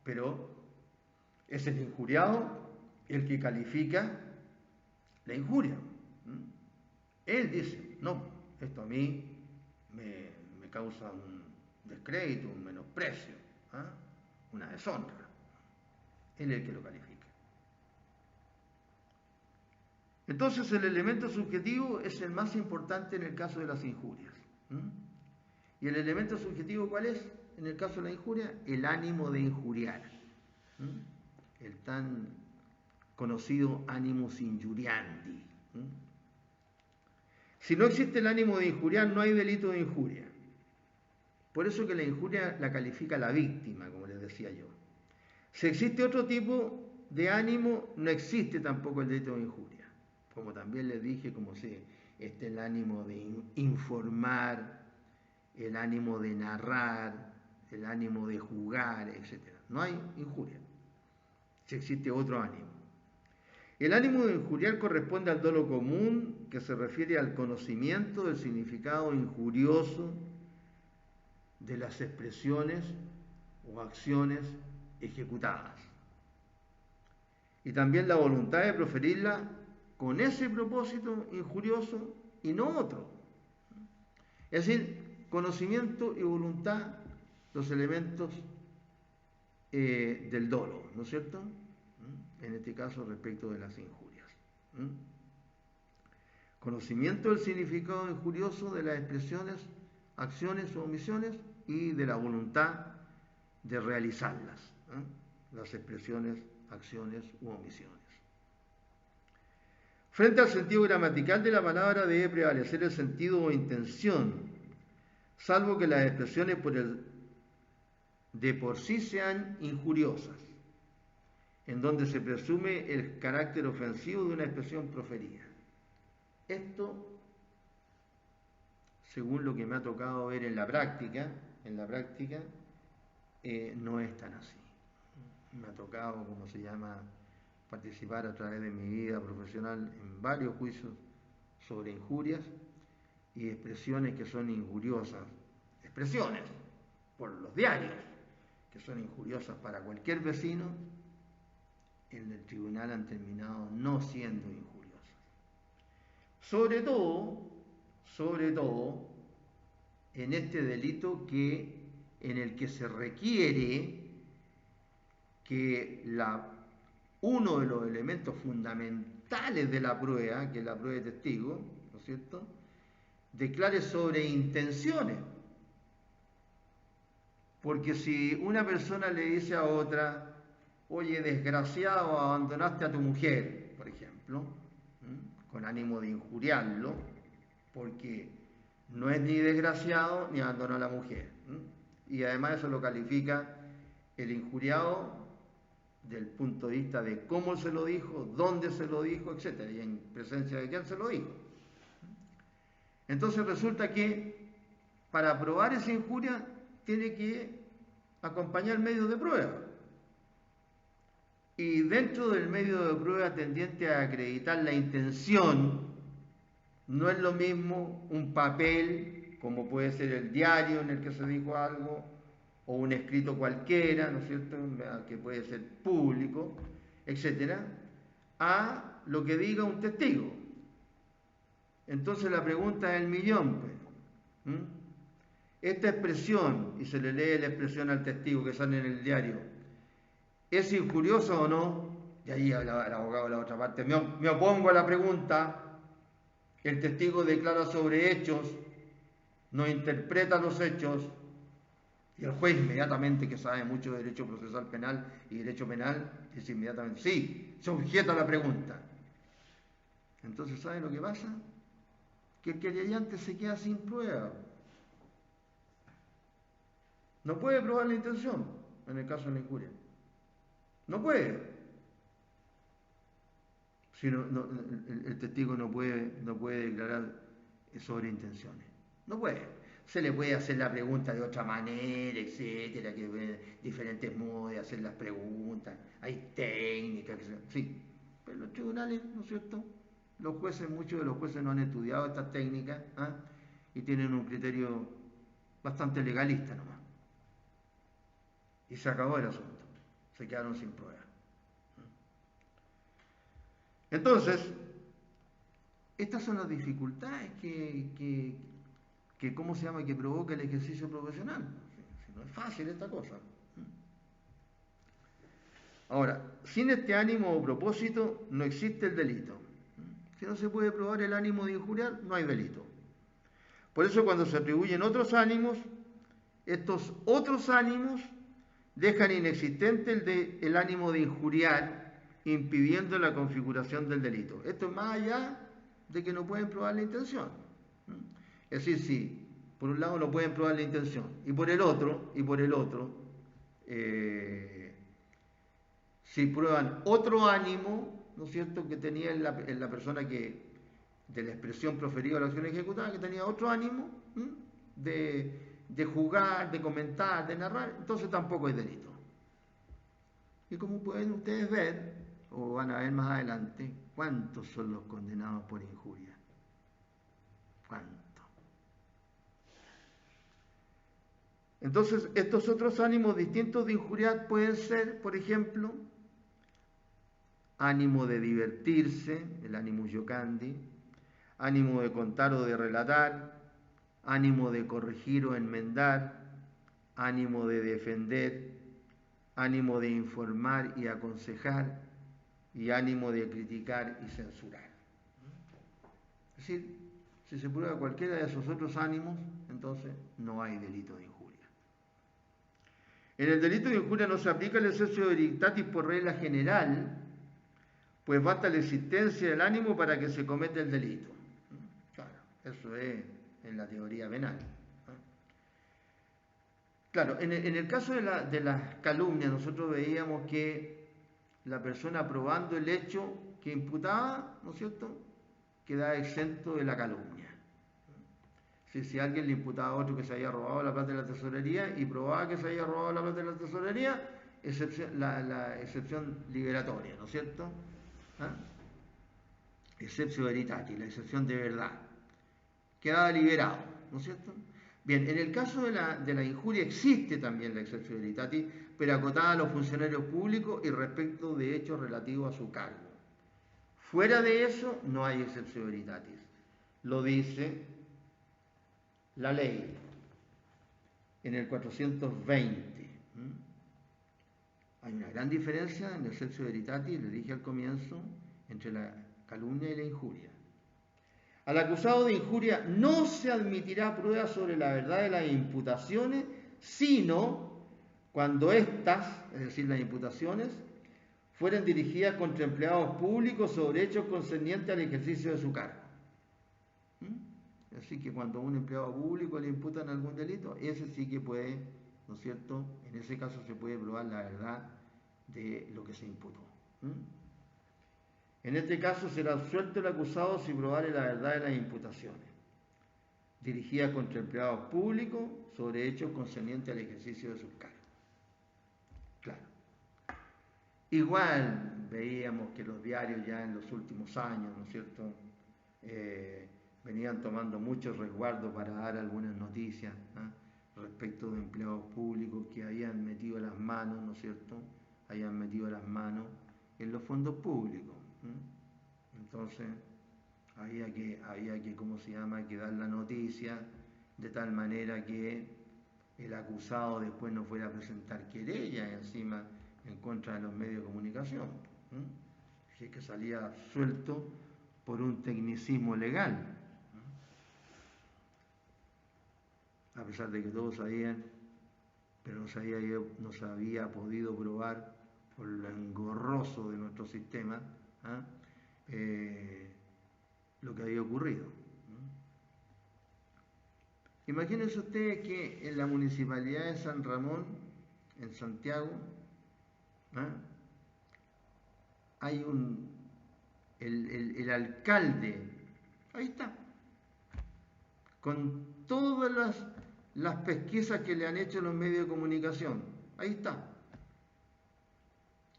Pero es el injuriado el que califica la injuria. Él dice, no, esto a mí me causa un descrédito, un menosprecio, una deshonra. Él es el que lo califica. Entonces el elemento subjetivo es el más importante en el caso de las injurias. ¿Y el elemento subjetivo cuál es? En el caso de la injuria, el ánimo de injuriar. El tan conocido animus injuriandi. Si no existe el ánimo de injuriar, no hay delito de injuria. Por eso que la injuria la califica la víctima, como les decía yo. Si existe otro tipo de ánimo, no existe tampoco el delito de injuria. Como también les dije, como si el ánimo de informar, el ánimo de narrar, el ánimo de jugar, etc. No hay injuria. Si existe otro ánimo. El ánimo de injuriar corresponde al dolo común, que se refiere al conocimiento del significado injurioso de las expresiones o acciones ejecutadas. Y también la voluntad de proferirla con ese propósito injurioso y no otro. Es decir, conocimiento y voluntad, los elementos del dolo, ¿no es cierto? En este caso respecto de las injurias. Conocimiento del significado injurioso de las expresiones, acciones o omisiones y de la voluntad de realizarlas, las expresiones, acciones u omisiones. Frente al sentido gramatical de la palabra debe prevalecer el sentido o intención, salvo que las expresiones de por sí sean injuriosas, en donde se presume el carácter ofensivo de una expresión proferida. Esto, según lo que me ha tocado ver en la práctica, no es tan así. Me ha tocado, como se llama, participar a través de mi vida profesional en varios juicios sobre injurias y expresiones que son injuriosas, expresiones por los diarios que son injuriosas para cualquier vecino, en el tribunal han terminado no siendo injuriosas. Sobre todo, en este delito en el que se requiere que uno de los elementos fundamentales de la prueba, que es la prueba de testigo, ¿no es cierto?, declare sobre intenciones. Porque si una persona le dice a otra, oye, desgraciado, abandonaste a tu mujer, por ejemplo, con ánimo de injuriarlo, porque no es ni desgraciado ni abandonó a la mujer. Y además eso lo califica el injuriado del punto de vista de cómo se lo dijo, dónde se lo dijo, etc. Y en presencia de quién se lo dijo. Entonces resulta que para probar esa injuria tiene que acompañar medios de prueba. Y dentro del medio de prueba tendiente a acreditar la intención, no es lo mismo un papel, como puede ser el diario en el que se dijo algo, o un escrito cualquiera, ¿no es cierto?, que puede ser público, etcétera, a lo que diga un testigo. Entonces la pregunta del millón, pues, esta expresión, y se le lee la expresión al testigo que sale en el diario, ¿es injuriosa o no? Y ahí el abogado de la otra parte, me opongo a la pregunta, el testigo declara sobre hechos, no interpreta los hechos, y el juez inmediatamente, que sabe mucho de derecho procesal penal y derecho penal, dice inmediatamente, sí, se objeta la pregunta. Entonces, ¿sabe lo que pasa? Que el querellante se queda sin prueba. No puede probar la intención en el caso de la injuria. No puede. Si el testigo no puede declarar sobre intenciones. No puede. Se le puede hacer la pregunta de otra manera, etcétera, que diferentes modos de hacer las preguntas, hay técnicas, sí. Pero los tribunales, ¿no es cierto? Muchos de los jueces no han estudiado estas técnicas, y tienen un criterio bastante legalista nomás. Y se acabó el asunto. Se quedaron sin prueba. Entonces, estas son las dificultades que ¿cómo se llama?, que provoca el ejercicio profesional. No es fácil esta cosa. Ahora, sin este ánimo o propósito no existe el delito. Si no se puede probar el ánimo de injuriar, no hay delito. Por eso cuando se atribuyen otros ánimos, estos otros ánimos dejan inexistente el ánimo de injuriar, impidiendo la configuración del delito. Esto es más allá de que no pueden probar la intención. Es decir, si por un lado no pueden probar la intención, y por el otro, si prueban otro ánimo, ¿no es cierto?, que tenía en la persona que, de la expresión proferida a la acción ejecutada, que tenía otro ánimo de jugar, de comentar, de narrar, entonces tampoco es delito. Y como pueden ustedes ver, o van a ver más adelante, ¿cuántos son los condenados por injuria? ¿Cuántos? Entonces, estos otros ánimos distintos de injuriar pueden ser, por ejemplo, ánimo de divertirse, el ánimo yocandi, ánimo de contar o de relatar, ánimo de corregir o enmendar, ánimo de defender, ánimo de informar y aconsejar, y ánimo de criticar y censurar. Es decir, si se prueba cualquiera de esos otros ánimos, entonces no hay delito de injuria. En el delito de injuria no se aplica el exceptio veritatis por regla general, pues basta la existencia del ánimo para que se cometa el delito. Claro, eso es en la teoría penal. Claro, en el caso de las calumnias, nosotros veíamos que la persona probando el hecho que imputaba, ¿no es cierto?, quedaba exento de la calumnia. Si alguien le imputaba a otro que se había robado la plata de la tesorería y probaba que se había robado la plata de la tesorería, la excepción liberatoria, ¿no es cierto? Exceptio veritatis, la excepción de verdad. Quedaba liberado, ¿no es cierto? Bien, en el caso de la injuria existe también la exceptio veritatis, pero acotada a los funcionarios públicos y respecto de hechos relativos a su cargo. Fuera de eso, no hay exceptio veritatis. Lo dice la ley en el 420. Hay una gran diferencia en el exceptio veritatis, le dije al comienzo, entre la calumnia y la injuria. Al acusado de injuria no se admitirá prueba sobre la verdad de las imputaciones, sino cuando éstas, es decir, las imputaciones, fueran dirigidas contra empleados públicos sobre hechos concernientes al ejercicio de su cargo. Así que cuando a un empleado público le imputan algún delito, ese sí que puede, ¿no es cierto?, en ese caso se puede probar la verdad de lo que se imputó. En este caso será absuelto el acusado si probare la verdad de las imputaciones, dirigidas contra empleados públicos sobre hechos concernientes al ejercicio de sus cargos. Claro. Igual veíamos que los diarios ya en los últimos años, ¿no es cierto?, venían tomando muchos resguardos para dar algunas noticias respecto de empleados públicos que habían metido las manos, ¿no es cierto?, habían metido las manos en los fondos públicos. Entonces había que, ¿cómo se llama?, que dar la noticia de tal manera que el acusado después no fuera a presentar querella encima en contra de los medios de comunicación, que salía suelto por un tecnicismo legal, a pesar de que todos sabían, pero no se había podido probar por lo engorroso de nuestro sistema lo que había ocurrido. Imagínense ustedes que en la municipalidad de San Ramón, en Santiago, hay el alcalde, ahí está, con todas las pesquisas que le han hecho los medios de comunicación, ahí está.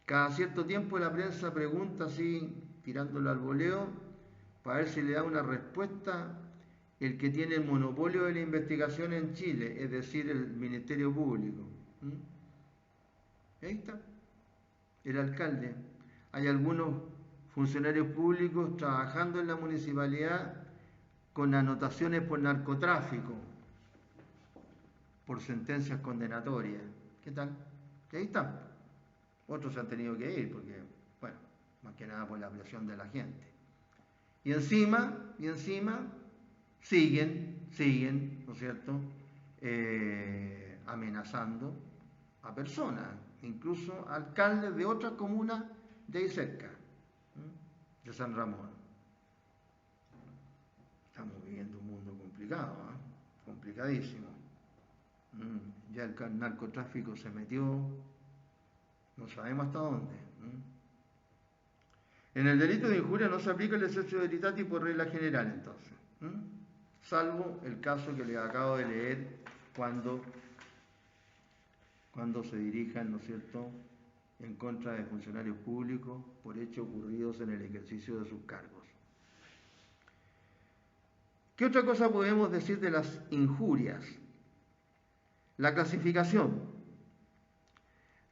Cada cierto tiempo la prensa pregunta así, tirándolo al voleo, para ver si le da una respuesta el que tiene el monopolio de la investigación en Chile, es decir, el Ministerio Público. Ahí está, el alcalde. Hay algunos funcionarios públicos trabajando en la municipalidad con anotaciones por narcotráfico, por sentencias condenatorias. ¿Qué tal? Ahí está. Otros se han tenido que ir porque, bueno, más que nada por la presión de la gente. Y encima siguen, ¿no es cierto?, amenazando a personas, incluso alcaldes de otras comunas de ahí cerca, de San Ramón. Estamos viviendo un mundo complicado, complicadísimo. Ya el narcotráfico se metió, no sabemos hasta dónde. En el delito de injuria no se aplica el exceptio veritatis por regla general, entonces, salvo el caso que les acabo de leer cuando se dirijan, ¿no es cierto?, en contra de funcionarios públicos por hechos ocurridos en el ejercicio de sus cargos. ¿Qué otra cosa podemos decir de las injurias? La clasificación,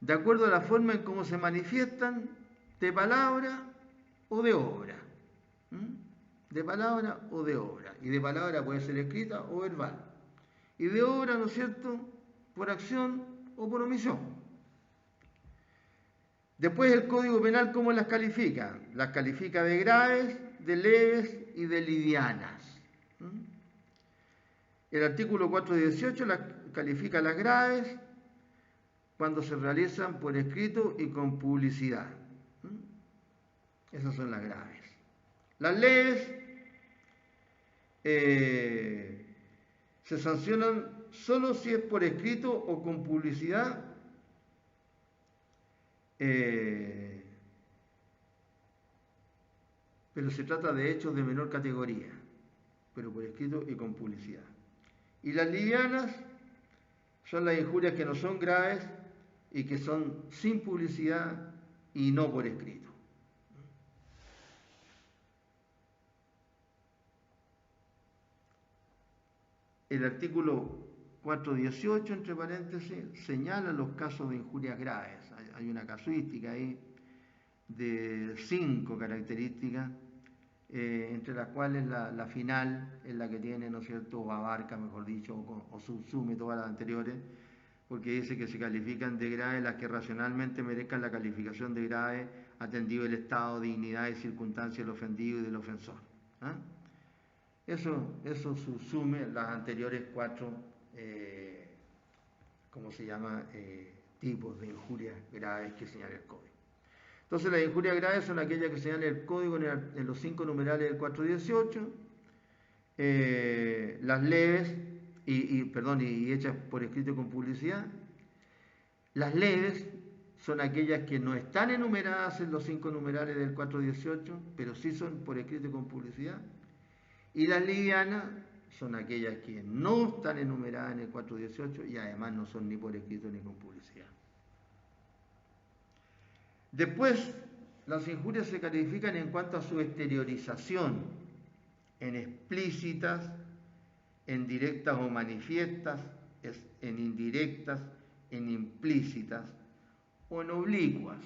de acuerdo a la forma en cómo se manifiestan, de palabra o de obra. De palabra o de obra. Y de palabra puede ser escrita o verbal. Y de obra, ¿no es cierto?, por acción o por omisión. Después el Código Penal, ¿cómo las califica? Las califica de graves, de leves y de livianas. El artículo 418 las califica las graves cuando se realizan por escrito y con publicidad. Esas son las graves. Las leves se sancionan solo si es por escrito o con publicidad, pero se trata de hechos de menor categoría, pero por escrito y con publicidad. Y las livianas son las injurias que no son graves y que son sin publicidad y no por escrito. El artículo 418, entre paréntesis, señala los casos de injurias graves. Hay una casuística ahí de 5 características, entre las cuales la final es la que tiene, ¿no es cierto?, o abarca, mejor dicho, o subsume todas las anteriores, porque dice que se califican de graves las que racionalmente merezcan la calificación de grave, atendido el estado, dignidad y circunstancias del ofendido y del ofensor. Eso subsume las anteriores 4, tipos de injurias graves que señala el Código. Entonces, las injurias graves son aquellas que señala el Código en los 5 numerales del 418, las leves, y hechas por escrito con publicidad. Las leves son aquellas que no están enumeradas en los 5 numerales del 418, pero sí son por escrito y con publicidad. Y las livianas son aquellas que no están enumeradas en el 418 y además no son ni por escrito ni con publicidad. Después, las injurias se califican en cuanto a su exteriorización, en explícitas, en directas o manifiestas, en indirectas, en implícitas o en oblicuas.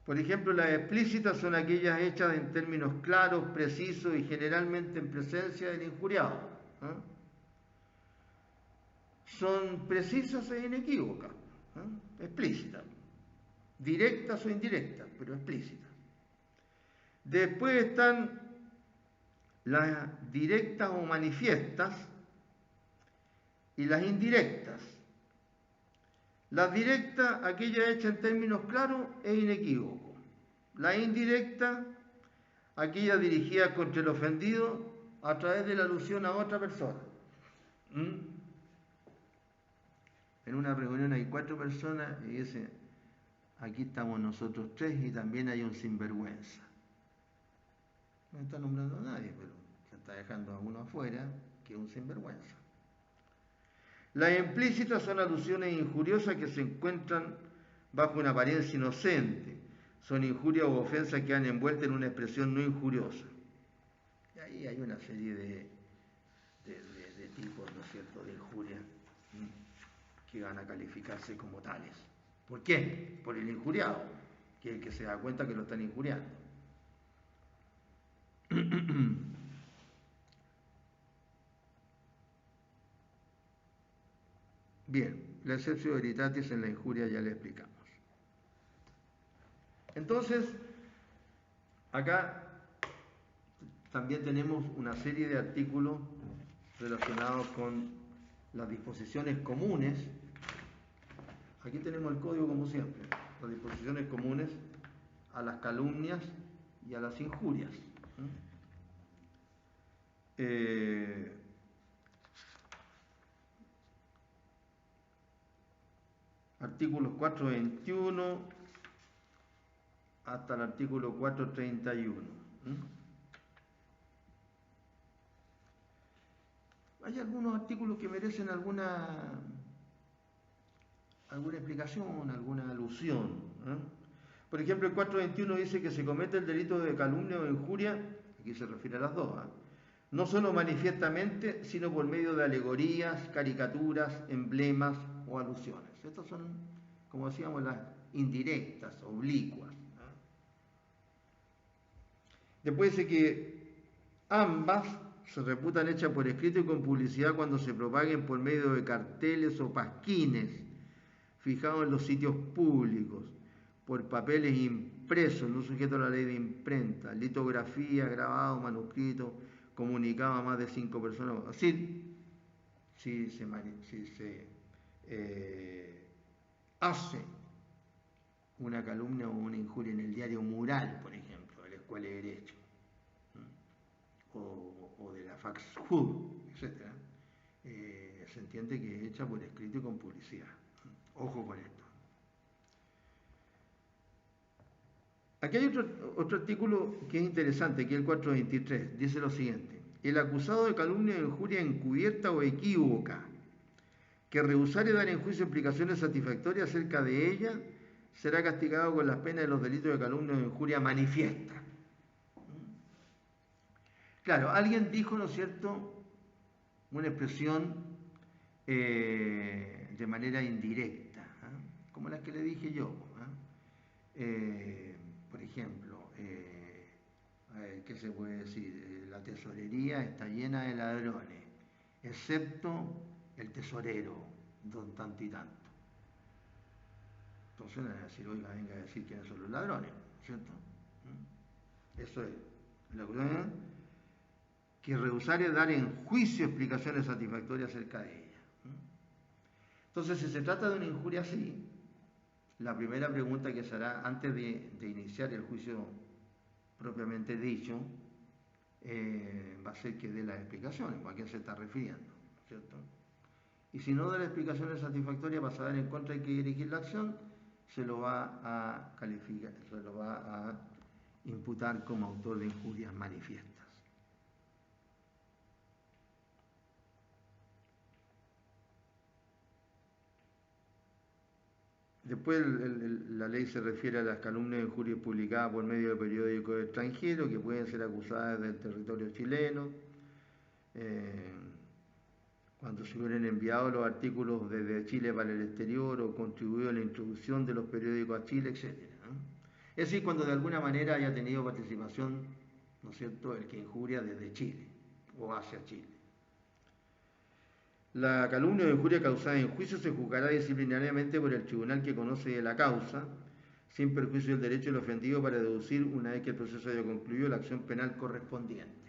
Por ejemplo, las explícitas son aquellas hechas en términos claros, precisos y generalmente en presencia del injuriado. Son precisas e inequívocas, explícitas, directas o indirectas, pero explícitas. Después están las directas o manifiestas y las indirectas. Las directas, aquellas hechas en términos claros e inequívocos. La indirecta, aquella dirigida contra el ofendido a través de la alusión a otra persona. En una reunión hay 4 personas y dice, aquí estamos nosotros 3 y también hay un sinvergüenza. No está nombrando a nadie, pero se está dejando a uno afuera que es un sinvergüenza. Las implícitas son alusiones injuriosas que se encuentran bajo una apariencia inocente. Son injurias u ofensas que han envuelto en una expresión no injuriosa. Y ahí hay una serie de tipos, ¿no es cierto?, de injurias que van a calificarse como tales. ¿Por qué? Por el injuriado, que es el que se da cuenta que lo están injuriando. Bien, la exceptio veritatis en la injuria ya le explicamos. Entonces, acá también tenemos una serie de artículos relacionados con las disposiciones comunes. Aquí tenemos el código como siempre, las disposiciones comunes a las calumnias y a las injurias. Artículos 421 hasta el artículo 431. Hay algunos artículos que merecen alguna explicación, alguna alusión. Por ejemplo, el 421 dice que se comete el delito de calumnia o injuria, aquí se refiere a las dos, no solo manifiestamente, sino por medio de alegorías, caricaturas, emblemas o alusiones. Estas son, como decíamos, las indirectas, oblicuas. Después dice que ambas se reputan hechas por escrito y con publicidad cuando se propaguen por medio de carteles o pasquines fijados en los sitios públicos, por papeles impresos, no sujetos a la ley de imprenta, litografía, grabado, manuscrito, comunicado a más de 5 personas. Así, si se hace una calumnia o una injuria en el diario Mural, por ejemplo, de la Escuela de Derecho, o de la Faxhub, etc., se entiende que es hecha por escrito y con publicidad. Ojo con esto. Aquí hay otro artículo que es interesante, que es el 423. Dice lo siguiente: el acusado de calumnia o injuria encubierta o equívoca, que rehusare dar en juicio explicaciones satisfactorias acerca de ella, será castigado con las penas de los delitos de calumnia o injuria manifiesta. Claro, alguien dijo, ¿no es cierto?, una expresión de manera indirecta, como la que le dije yo. Por ejemplo, ¿qué se puede decir? La tesorería está llena de ladrones, excepto el tesorero, don tanto y tanto. Entonces no es decir, oiga, venga a decir quiénes son los ladrones, ¿cierto? Eso es la cuestión, que rehusare dar en juicio explicaciones satisfactorias acerca de ella. Entonces, si se trata de una injuria así, la primera pregunta que se hará antes de iniciar el juicio propiamente dicho va a ser que dé las explicaciones, a quién se está refiriendo, ¿cierto? Y si no da las explicaciones satisfactorias para saber en contra hay que dirigir la acción, se lo va a calificar, se lo va a imputar como autor de injurias manifiestas. Después la ley se refiere a las calumnias e injurias publicadas por medio de periódicos extranjeros que pueden ser acusadas del territorio chileno, cuando se hubieran enviado los artículos desde Chile para el exterior o contribuido a la introducción de los periódicos a Chile, etc. Es decir, cuando de alguna manera haya tenido participación, ¿no es cierto?, el que injuria desde Chile o hacia Chile. La calumnia o injuria causada en juicio se juzgará disciplinariamente por el tribunal que conoce de la causa, sin perjuicio del derecho del ofendido para deducir, una vez que el proceso haya concluido, la acción penal correspondiente.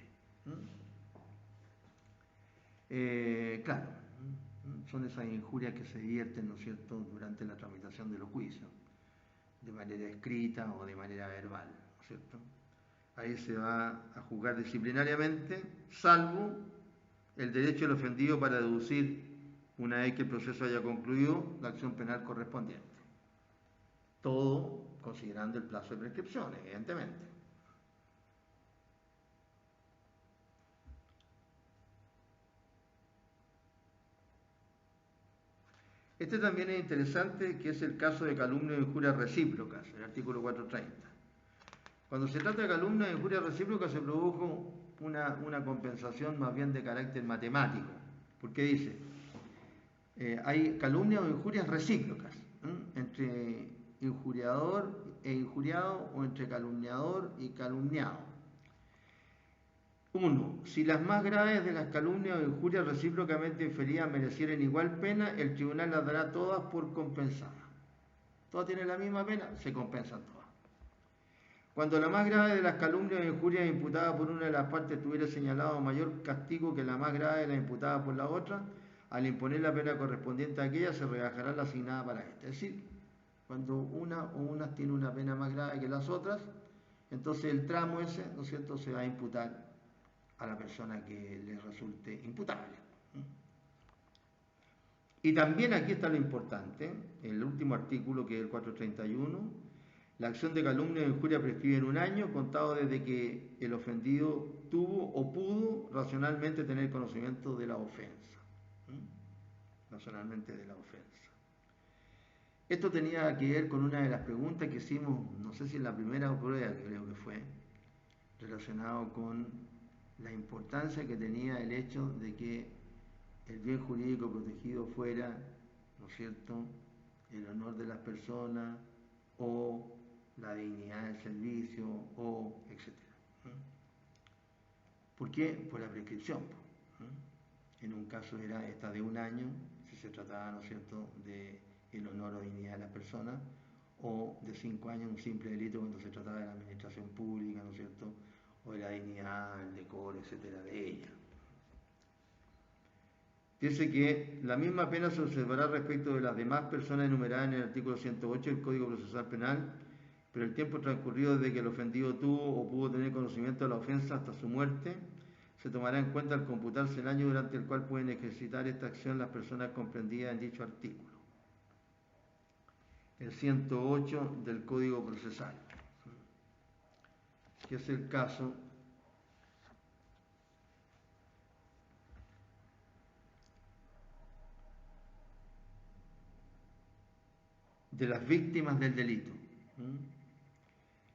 Claro, son esas injurias que se vierten, ¿no es cierto?, durante la tramitación de los juicios, de manera escrita o de manera verbal, ¿no es cierto? Ahí se va a juzgar disciplinariamente, salvo el derecho del ofendido para deducir, una vez que el proceso haya concluido, la acción penal correspondiente. Todo considerando el plazo de prescripción, evidentemente. Este también es interesante, que es el caso de calumnia e injurias recíprocas, el artículo 430. Cuando se trata de calumnia e injurias recíprocas se produjo una compensación más bien de carácter matemático, porque dice, hay calumnias o injurias recíprocas, entre injuriador e injuriado o entre calumniador y calumniado. 1. Si las más graves de las calumnias o injurias recíprocamente inferidas merecieran igual pena, el tribunal las dará todas por compensadas. Todas tienen la misma pena, se compensan todas. Cuando la más grave de las calumnias o injurias imputada por una de las partes tuviera señalado mayor castigo que la más grave de las imputadas por la otra, al imponer la pena correspondiente a aquella se rebajará la asignada para esta. Es decir, cuando una o unas tiene una pena más grave que las otras, entonces el tramo ese, ¿no es cierto?, se va a imputar a la persona que le resulte imputable. Y también aquí está lo importante, el último artículo, que es el 431, la acción de calumnia o injuria prescribe en 1 año, contado desde que el ofendido tuvo o pudo racionalmente tener conocimiento de la ofensa. Racionalmente de la ofensa. Esto tenía que ver con una de las preguntas que hicimos, no sé si en la primera prueba, creo que fue, relacionado con la importancia que tenía el hecho de que el bien jurídico protegido fuera, ¿no es cierto?, el honor de las personas o la dignidad del servicio o etc. ¿Por qué? Por la prescripción. En un caso era esta de 1 año, si se trataba, ¿no es cierto?, de el honor o dignidad de las personas, o de 5 años un simple delito cuando se trataba de la administración pública, ¿no es cierto?, o de la dignidad, el decoro, etcétera, de ella. Dice que la misma pena se observará respecto de las demás personas enumeradas en el artículo 108 del Código Procesal Penal, pero el tiempo transcurrido desde que el ofendido tuvo o pudo tener conocimiento de la ofensa hasta su muerte se tomará en cuenta al computarse el año durante el cual pueden ejercitar esta acción las personas comprendidas en dicho artículo. El 108 del Código Procesal, que es el caso de las víctimas del delito.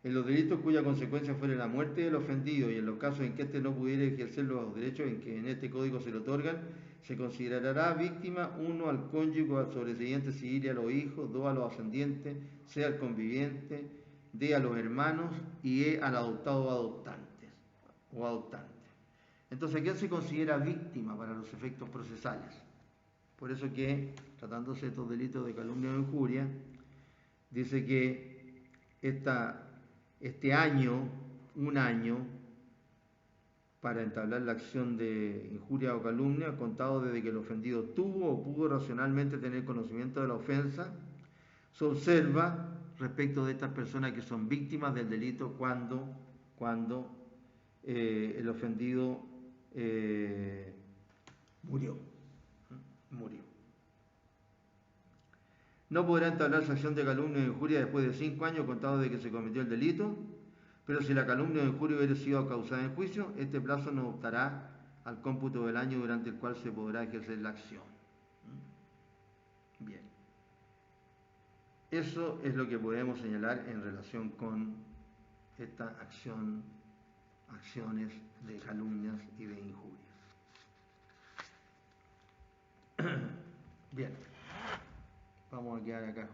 En los delitos cuya consecuencia fuera la muerte del ofendido y en los casos en que éste no pudiera ejercer los derechos en que en este código se le otorgan, se considerará víctima 1 al cónyuge o al sobresiguiente civil y a los hijos, 2 a los ascendientes, C al conviviente, D a los hermanos y E al adoptado o adoptantes. Entonces, ¿quién se considera víctima para los efectos procesales? Por eso que, tratándose de estos delitos de calumnia o injuria, dice que este año, 1 año, para entablar la acción de injuria o calumnia, contado desde que el ofendido tuvo o pudo racionalmente tener conocimiento de la ofensa, se observa respecto de estas personas que son víctimas del delito cuando el ofendido murió. No podrá entablarse acción de calumnia o injuria después de 5 años contados de que se cometió el delito, pero si la calumnia o injuria hubiera sido causada en juicio, este plazo no optará al cómputo del año durante el cual se podrá ejercer la acción. Bien. Eso es lo que podemos señalar en relación con esta acciones de calumnias y de injurias. Bien. Vamos a quedar acá.